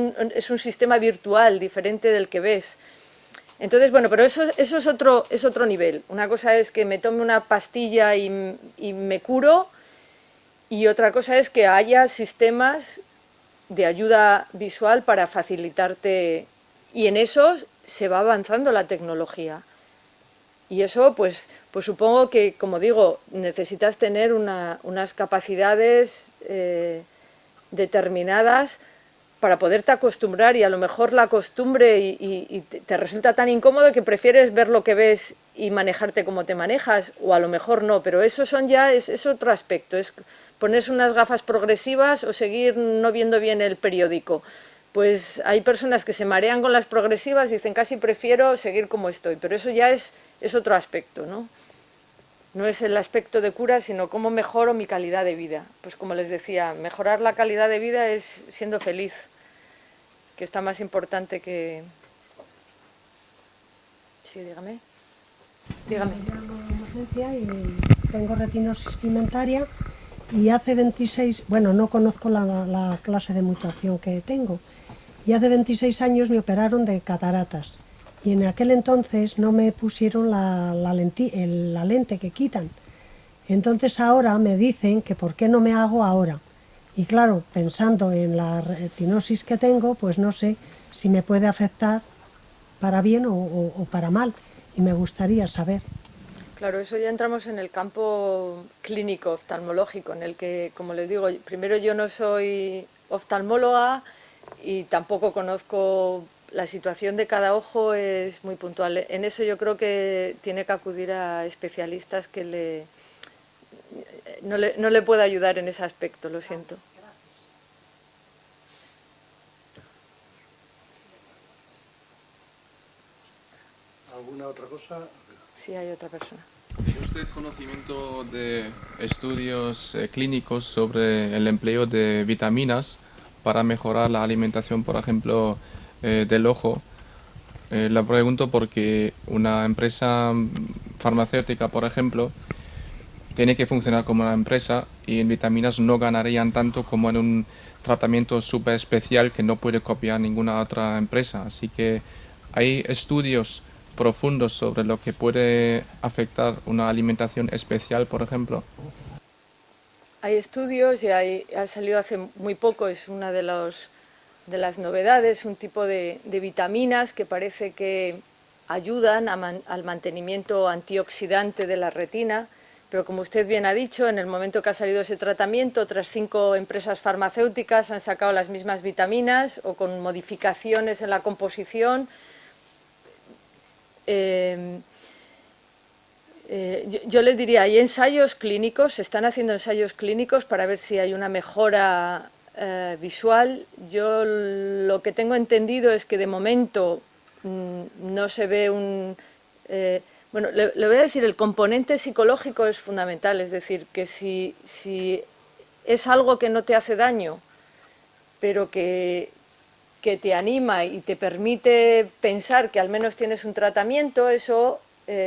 un sistema virtual diferente del que ves. Entonces, bueno, pero eso es otro nivel. Una cosa es que me tome una pastilla y me curo, y otra cosa es que haya sistemas de ayuda visual para facilitarte, y en eso se va avanzando la tecnología. Y eso, pues supongo que, como digo, necesitas tener unas capacidades determinadas para poderte acostumbrar, y a lo mejor la costumbre y te resulta tan incómodo que prefieres ver lo que ves y manejarte como te manejas, o a lo mejor no, pero eso es otro aspecto, es ponerse unas gafas progresivas o seguir no viendo bien el periódico. Pues hay personas que se marean con las progresivas, dicen casi prefiero seguir como estoy, pero eso ya es otro aspecto, ¿no? No es el aspecto de cura, sino cómo mejoro mi calidad de vida. Pues como les decía, mejorar la calidad de vida es siendo feliz, que está más importante que... Sí, dígame. Dígame. Yo hago emergencia y tengo retinosis pigmentaria, y hace 26, bueno, no conozco la clase de mutación que tengo, y hace 26 años me operaron de cataratas, y en aquel entonces no me pusieron la lente que quitan. Entonces ahora me dicen que por qué no me hago ahora. Y claro, pensando en la retinosis que tengo, pues no sé si me puede afectar para bien o para mal, y me gustaría saber. Claro, eso ya entramos en el campo clínico, oftalmológico, en el que, como les digo, primero yo no soy oftalmóloga y tampoco conozco la situación de cada ojo, es muy puntual. En eso yo creo que tiene que acudir a especialistas que no le puedo ayudar en ese aspecto, lo siento. ¿Alguna otra cosa? Sí, hay otra persona. ¿Tiene usted conocimiento de estudios clínicos sobre el empleo de vitaminas para mejorar la alimentación, por ejemplo, del ojo? La pregunto porque una empresa farmacéutica, por ejemplo, tiene que funcionar como una empresa y en vitaminas no ganarían tanto como en un tratamiento súper especial que no puede copiar ninguna otra empresa. Así que hay estudios profundos sobre lo que puede afectar una alimentación especial, por ejemplo. Hay estudios y ha salido hace muy poco, es una de las novedades, un tipo de vitaminas que parece que ayudan al mantenimiento antioxidante de la retina, pero como usted bien ha dicho, en el momento que ha salido ese tratamiento, otras 5 empresas farmacéuticas han sacado las mismas vitaminas o con modificaciones en la composición. Yo les diría, hay ensayos clínicos, se están haciendo ensayos clínicos para ver si hay una mejora visual. Yo lo que tengo entendido es que de momento no se ve un... bueno, le voy a decir, el componente psicológico es fundamental, es decir, que si es algo que no te hace daño, pero que te anima y te permite pensar que al menos tienes un tratamiento, eso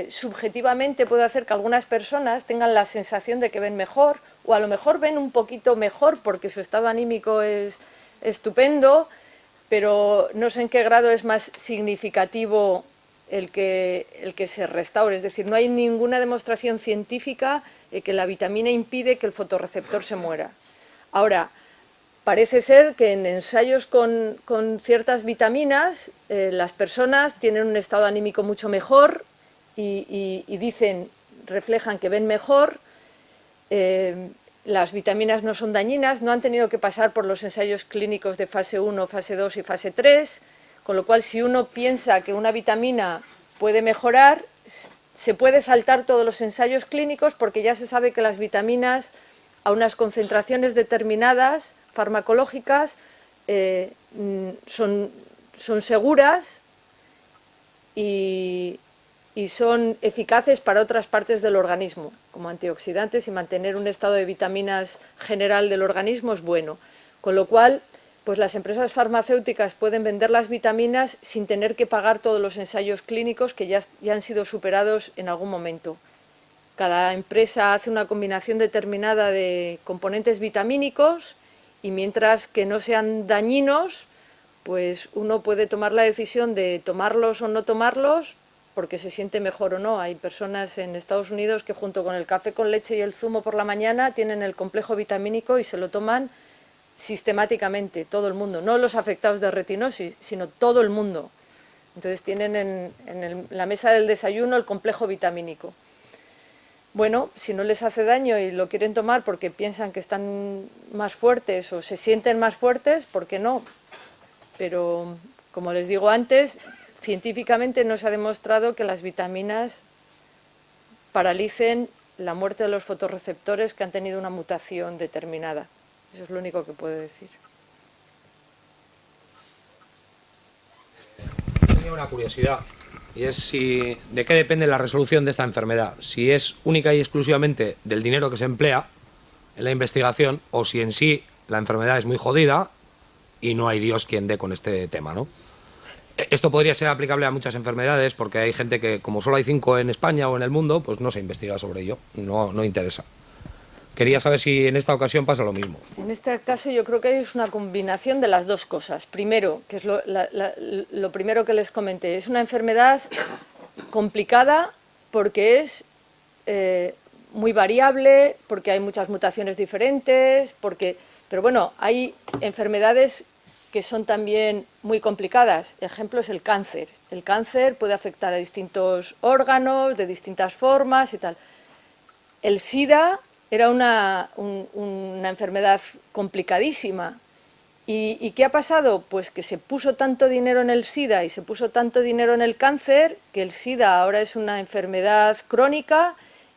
subjetivamente puede hacer que algunas personas tengan la sensación de que ven mejor, o a lo mejor ven un poquito mejor porque su estado anímico es estupendo, pero no sé en qué grado es más significativo el que se restaure. Es decir, no hay ninguna demostración científica de que la vitamina impide que el fotorreceptor se muera. Ahora, parece ser que en ensayos con ciertas vitaminas las personas tienen un estado anímico mucho mejor y dicen, reflejan que ven mejor. Las vitaminas no son dañinas, no han tenido que pasar por los ensayos clínicos de fase 1, fase 2 y fase 3, con lo cual si uno piensa que una vitamina puede mejorar, se puede saltar todos los ensayos clínicos porque ya se sabe que las vitaminas a unas concentraciones determinadas farmacológicas son seguras y son eficaces para otras partes del organismo, como antioxidantes, y mantener un estado de vitaminas general del organismo es bueno. Con lo cual, pues las empresas farmacéuticas pueden vender las vitaminas sin tener que pagar todos los ensayos clínicos que ya han sido superados en algún momento. Cada empresa hace una combinación determinada de componentes vitamínicos y mientras que no sean dañinos, pues uno puede tomar la decisión de tomarlos o no tomarlos porque se siente mejor o no. Hay personas en Estados Unidos que junto con el café con leche y el zumo por la mañana tienen el complejo vitamínico y se lo toman sistemáticamente, todo el mundo. No los afectados de retinosis, sino todo el mundo. Entonces tienen en la mesa del desayuno el complejo vitamínico. Bueno, si no les hace daño y lo quieren tomar porque piensan que están más fuertes o se sienten más fuertes, ¿por qué no? Pero, como les digo antes, científicamente no se ha demostrado que las vitaminas paralicen la muerte de los fotorreceptores que han tenido una mutación determinada. Eso es lo único que puedo decir. Tenía una curiosidad, y es de qué depende la resolución de esta enfermedad. Si es única y exclusivamente del dinero que se emplea en la investigación, o si en sí la enfermedad es muy jodida y no hay Dios quien dé con este tema, ¿no? Esto podría ser aplicable a muchas enfermedades, porque hay gente que, como solo hay 5 en España o en el mundo, pues no se investiga sobre ello, no interesa. Quería saber si en esta ocasión pasa lo mismo. En este caso yo creo que es una combinación de las dos cosas. Primero, que es lo primero que les comenté, es una enfermedad complicada porque es muy variable, porque hay muchas mutaciones diferentes, pero bueno, hay enfermedades que son también muy complicadas. Ejemplo es el cáncer. El cáncer puede afectar a distintos órganos, de distintas formas y tal. El SIDA era una enfermedad complicadísima. ¿Y qué ha pasado? Pues que se puso tanto dinero en el SIDA y se puso tanto dinero en el cáncer, que el SIDA ahora es una enfermedad crónica.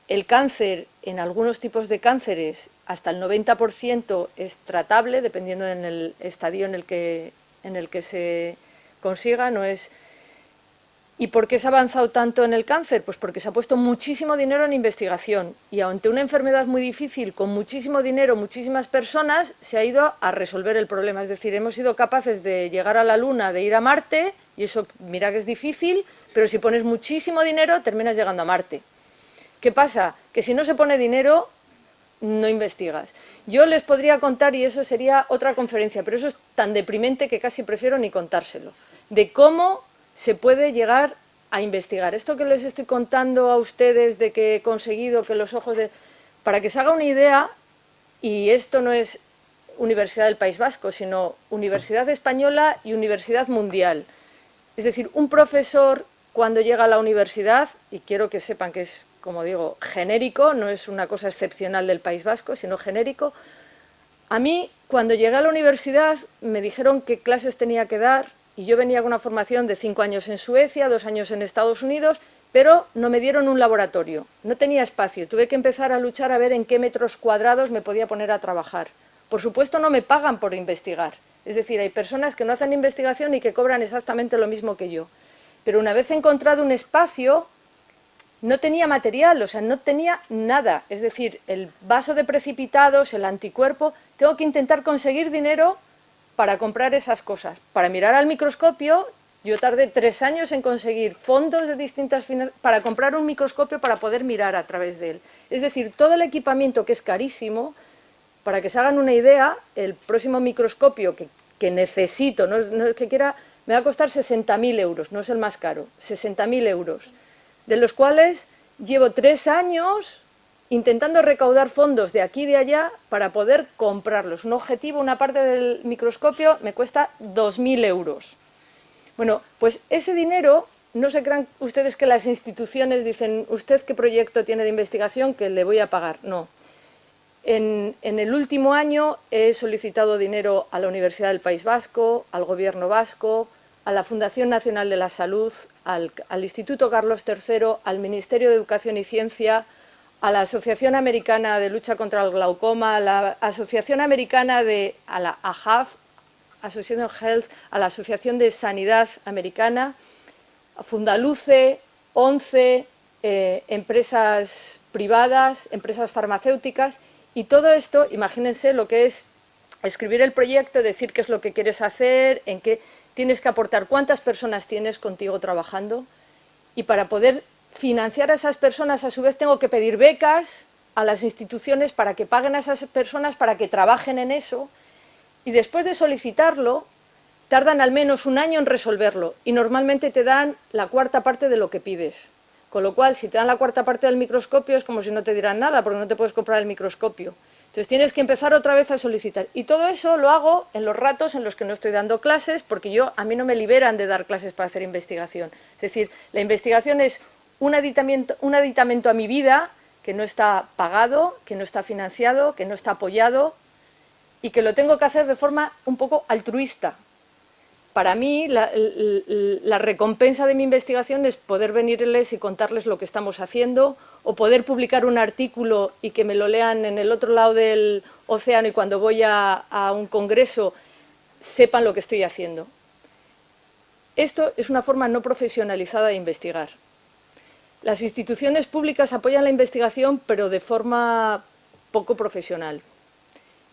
El cáncer, en algunos tipos de cánceres, hasta el 90% es tratable, dependiendo en el estadio en el que se consiga, no es... ¿Y por qué se ha avanzado tanto en el cáncer? Pues porque se ha puesto muchísimo dinero en investigación y ante una enfermedad muy difícil, con muchísimo dinero, muchísimas personas, se ha ido a resolver el problema. Es decir, hemos sido capaces de llegar a la Luna, de ir a Marte, y eso mira que es difícil, pero si pones muchísimo dinero terminas llegando a Marte. ¿Qué pasa? Que si no se pone dinero, no investigas. Yo les podría contar, y eso sería otra conferencia, pero eso es tan deprimente que casi prefiero ni contárselo, de cómo se puede llegar a investigar. Esto que les estoy contando a ustedes de que he conseguido que los ojos de... Para que se haga una idea, y esto no es Universidad del País Vasco, sino Universidad Española y Universidad Mundial. Es decir, un profesor cuando llega a la universidad, y quiero que sepan que es, como digo, genérico, no es una cosa excepcional del País Vasco, sino genérico. A mí, cuando llegué a la universidad, me dijeron qué clases tenía que dar, y yo venía con una formación de 5 años en Suecia, 2 años en Estados Unidos, pero no me dieron un laboratorio, no tenía espacio, tuve que empezar a luchar a ver en qué metros cuadrados me podía poner a trabajar. Por supuesto no me pagan por investigar, es decir, hay personas que no hacen investigación y que cobran exactamente lo mismo que yo. Pero una vez encontrado un espacio, no tenía material, o sea, no tenía nada, es decir, el vaso de precipitados, el anticuerpo, tengo que intentar conseguir dinero para comprar esas cosas. Para mirar al microscopio, yo tardé 3 años en conseguir fondos de distintas para comprar un microscopio para poder mirar a través de él. Es decir, todo el equipamiento que es carísimo, para que se hagan una idea, el próximo microscopio que necesito, no es que quiera, me va a costar 60.000 euros, no es el más caro, 60.000 euros, de los cuales llevo 3 años intentando recaudar fondos de aquí y de allá para poder comprarlos. Un objetivo, una parte del microscopio me cuesta 2.000 euros. Bueno, pues ese dinero, no se crean ustedes que las instituciones dicen, ¿usted qué proyecto tiene de investigación que le voy a pagar? No. En el último año he solicitado dinero a la Universidad del País Vasco, al Gobierno vasco, a la Fundación Nacional de la Salud, al Instituto Carlos III, al Ministerio de Educación y Ciencia, a la Asociación Americana de Lucha contra el Glaucoma, a la Asociación Americana a la AHAF, Association Health, a la Asociación de Sanidad Americana, a Fundaluce, 11 empresas privadas, empresas farmacéuticas, y todo esto, imagínense lo que es escribir el proyecto, decir qué es lo que quieres hacer, en qué tienes que aportar, cuántas personas tienes contigo trabajando, y para poder financiar a esas personas, a su vez tengo que pedir becas a las instituciones para que paguen a esas personas para que trabajen en eso, y después de solicitarlo, tardan al menos 1 año en resolverlo, y normalmente te dan la 1/4 parte de lo que pides. Con lo cual, si te dan la 1/4 parte del microscopio, es como si no te dieran nada, porque no te puedes comprar el microscopio. Entonces tienes que empezar otra vez a solicitar. Y todo eso lo hago en los ratos en los que no estoy dando clases, porque a mí no me liberan de dar clases para hacer investigación. Es decir, la investigación es un aditamento a mi vida que no está pagado, que no está financiado, que no está apoyado y que lo tengo que hacer de forma un poco altruista. Para mí, la recompensa de mi investigación es poder venirles y contarles lo que estamos haciendo, o poder publicar un artículo y que me lo lean en el otro lado del océano y cuando voy a un congreso sepan lo que estoy haciendo. Esto es una forma no profesionalizada de investigar. Las instituciones públicas apoyan la investigación, pero de forma poco profesional.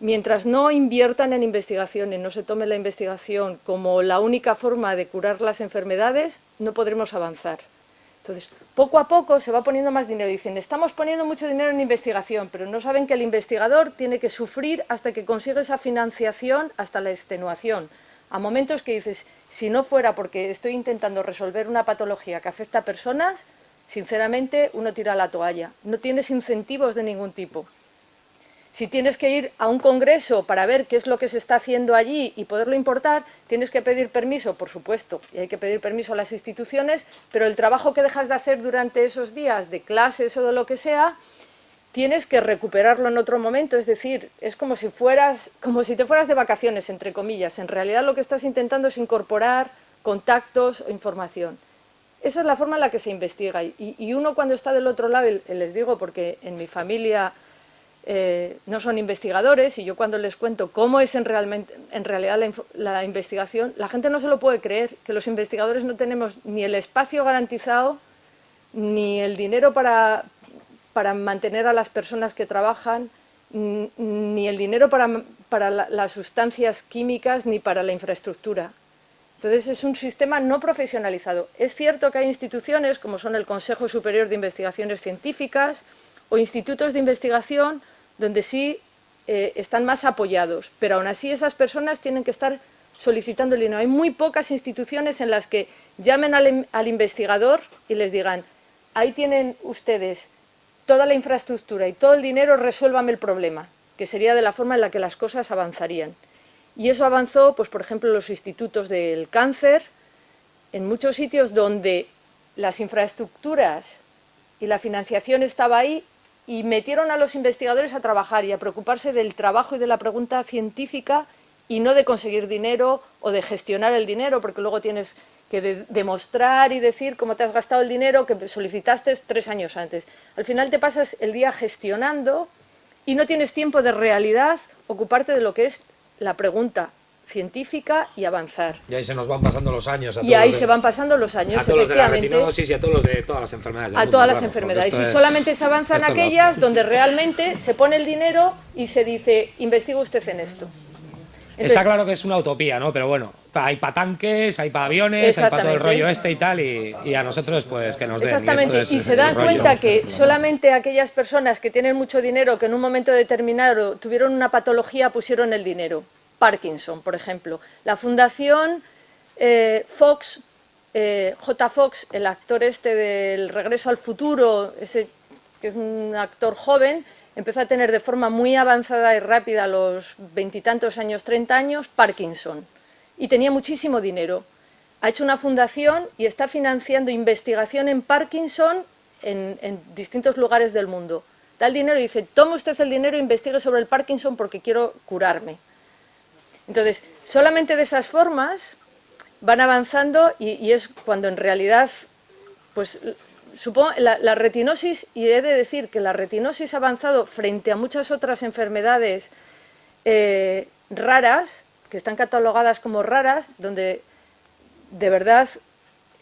Mientras no inviertan en investigación y no se tome la investigación como la única forma de curar las enfermedades, no podremos avanzar. Entonces, poco a poco se va poniendo más dinero. Dicen, estamos poniendo mucho dinero en investigación, pero no saben que el investigador tiene que sufrir hasta que consigue esa financiación, hasta la extenuación. A momentos que dices, si no fuera porque estoy intentando resolver una patología que afecta a personas, sinceramente uno tira la toalla. No tienes incentivos de ningún tipo. Si tienes que ir a un congreso para ver qué es lo que se está haciendo allí y poderlo importar, tienes que pedir permiso, por supuesto, y hay que pedir permiso a las instituciones, pero el trabajo que dejas de hacer durante esos días de clases o de lo que sea, tienes que recuperarlo en otro momento, es decir, es como si te fueras de vacaciones, entre comillas. En realidad lo que estás intentando es incorporar contactos o información. Esa es la forma en la que se investiga, y uno cuando está del otro lado, y les digo porque en mi familia no son investigadores, y yo cuando les cuento cómo es en realidad la investigación, la gente no se lo puede creer, que los investigadores no tenemos ni el espacio garantizado, ni el dinero para mantener a las personas que trabajan, ni el dinero para las sustancias químicas, ni para la infraestructura. Entonces es un sistema no profesionalizado. Es cierto que hay instituciones como son el Consejo Superior de Investigaciones Científicas o institutos de investigación donde sí están más apoyados, pero aún así esas personas tienen que estar solicitando el dinero. Hay muy pocas instituciones en las que llamen al investigador y les digan: ahí tienen ustedes toda la infraestructura y todo el dinero, resuélvame el problema, que sería de la forma en la que las cosas avanzarían. Y eso avanzó, pues, por ejemplo, en los institutos del cáncer, en muchos sitios donde las infraestructuras y la financiación estaba ahí, y metieron a los investigadores a trabajar y a preocuparse del trabajo y de la pregunta científica y no de conseguir dinero o de gestionar el dinero, porque luego tienes que demostrar y decir cómo te has gastado el dinero que solicitaste 3 años antes. Al final te pasas el día gestionando y no tienes tiempo de realidad ocuparte de lo que es la pregunta científica y avanzar. Y ahí se nos van pasando los años. Y ahí se van pasando los años, efectivamente. A todos los de la retinosis y a todos los de todas las enfermedades. A todas las enfermedades. Y solamente se avanzan aquellas donde realmente se pone el dinero y se dice: investiga usted en esto. Entonces, está claro que es una utopía, ¿no? Pero bueno, hay para tanques, hay para aviones, hay para todo el rollo y tal, y a nosotros pues que nos den. Exactamente, y se dan cuenta que solamente aquellas personas que tienen mucho dinero, que en un momento determinado tuvieron una patología, pusieron el dinero. Parkinson, por ejemplo. La fundación Fox, J. Fox, el actor este del Regreso al Futuro, ese, que es un actor joven, empezó a tener de forma muy avanzada y rápida a los 20 y tantos años, 30 años, Parkinson. Y tenía muchísimo dinero. Ha hecho una fundación y está financiando investigación en Parkinson en distintos lugares del mundo. Da el dinero y dice: tome usted el dinero e investigue sobre el Parkinson porque quiero curarme. Entonces, solamente de esas formas van avanzando y es cuando en realidad, pues supongo, la retinosis, y he de decir que la retinosis ha avanzado frente a muchas otras enfermedades raras, que están catalogadas como raras, donde de verdad,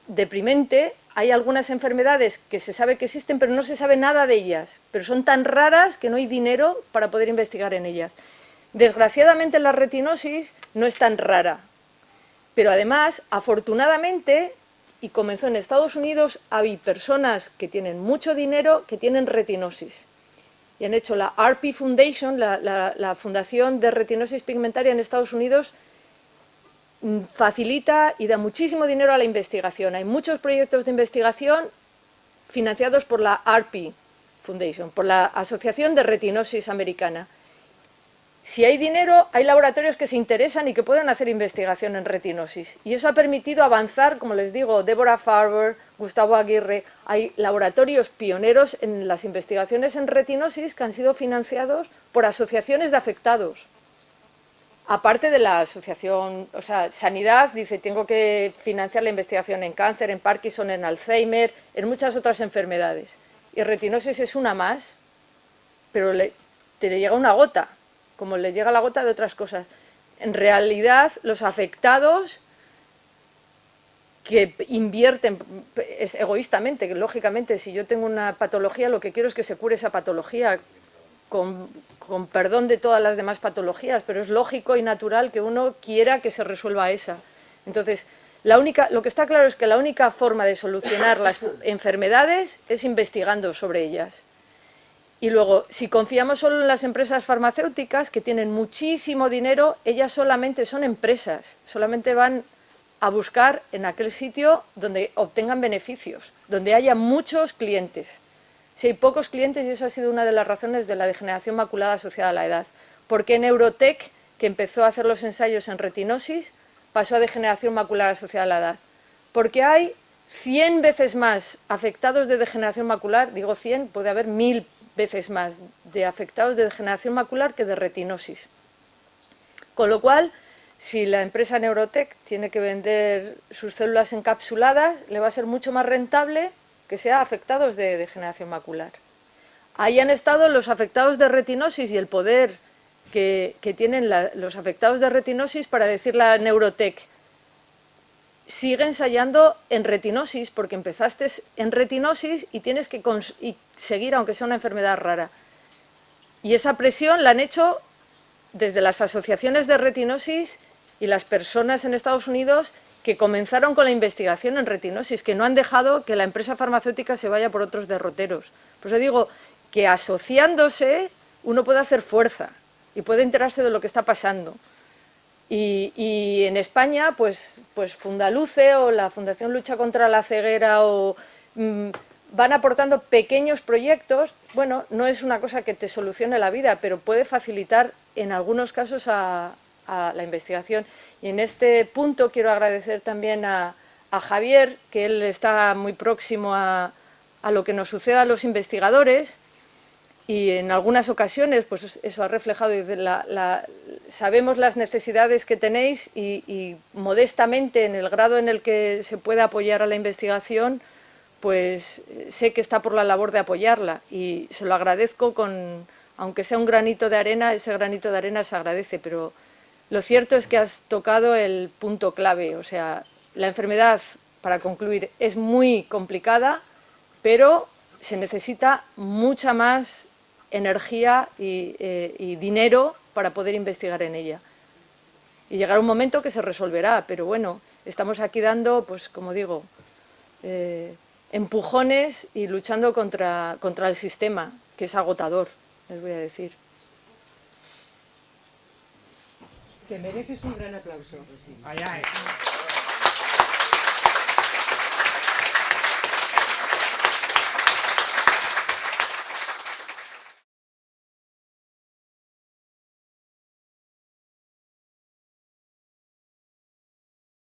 deprimente, hay algunas enfermedades que se sabe que existen, pero no se sabe nada de ellas, pero son tan raras que no hay dinero para poder investigar en ellas. Desgraciadamente la retinosis no es tan rara, pero además, afortunadamente, y comenzó en Estados Unidos, hay personas que tienen mucho dinero que tienen retinosis. Y han hecho la RP Foundation, la Fundación de Retinosis Pigmentaria en Estados Unidos, facilita y da muchísimo dinero a la investigación. Hay muchos proyectos de investigación financiados por la RP Foundation, por la Asociación de Retinosis Americana. Si hay dinero, hay laboratorios que se interesan y que pueden hacer investigación en retinosis. Y eso ha permitido avanzar, como les digo, Deborah Farber, Gustavo Aguirre. Hay laboratorios pioneros en las investigaciones en retinosis que han sido financiados por asociaciones de afectados. Aparte de la asociación, o sea, Sanidad dice: tengo que financiar la investigación en cáncer, en Parkinson, en Alzheimer, en muchas otras enfermedades. Y retinosis es una más, pero te le llega una gota, como les llega la gota de otras cosas. En realidad, los afectados que invierten es egoístamente, que lógicamente, si yo tengo una patología, lo que quiero es que se cure esa patología, con perdón de todas las demás patologías, pero es lógico y natural que uno quiera que se resuelva esa. Entonces, lo que está claro es que la única forma de solucionar las enfermedades es investigando sobre ellas. Y luego, si confiamos solo en las empresas farmacéuticas, que tienen muchísimo dinero, ellas solamente son empresas, solamente van a buscar en aquel sitio donde obtengan beneficios, donde haya muchos clientes. Si hay pocos clientes, y eso ha sido una de las razones de la degeneración macular asociada a la edad. ¿Por qué Neurotech, que empezó a hacer los ensayos en retinosis, pasó a degeneración macular asociada a la edad? Porque hay 100 veces más afectados de degeneración macular, digo 100, puede haber 1000 veces más de afectados de degeneración macular que de retinosis. Con lo cual, si la empresa Neurotech tiene que vender sus células encapsuladas, le va a ser mucho más rentable que sea afectados de degeneración macular. ahí han estado los afectados de retinosis y el poder que tienen los afectados de retinosis para decirle a Neurotech, sigue ensayando en retinosis, porque empezaste en retinosis y tienes que seguir, aunque sea una enfermedad rara. Y esa presión la han hecho desde las asociaciones de retinosis y las personas en Estados Unidos que comenzaron con la investigación en retinosis, que no han dejado que la empresa farmacéutica se vaya por otros derroteros. Por eso digo que asociándose uno puede hacer fuerza y puede enterarse de lo que está pasando. Y en España, pues Fundaluce o la Fundación Lucha contra la Ceguera van aportando pequeños proyectos. Bueno, no es una cosa que te solucione la vida, pero puede facilitar en algunos casos a la investigación. Y en este punto quiero agradecer también a Javier, que él está muy próximo a lo que nos suceda a los investigadores, y en algunas ocasiones pues eso ha reflejado, sabemos las necesidades que tenéis y modestamente, en el grado en el que se puede apoyar a la investigación, pues sé que está por la labor de apoyarla, y se lo agradezco aunque sea un granito de arena, ese granito de arena se agradece, pero lo cierto es que has tocado el punto clave. O sea, la enfermedad, para concluir, es muy complicada, pero se necesita mucha más energía y dinero para poder investigar en ella. Y llegará un momento que se resolverá, pero bueno, estamos aquí dando, pues como digo, empujones y luchando contra el sistema, que es agotador, les voy a decir. Te mereces un gran aplauso. Ay, ay.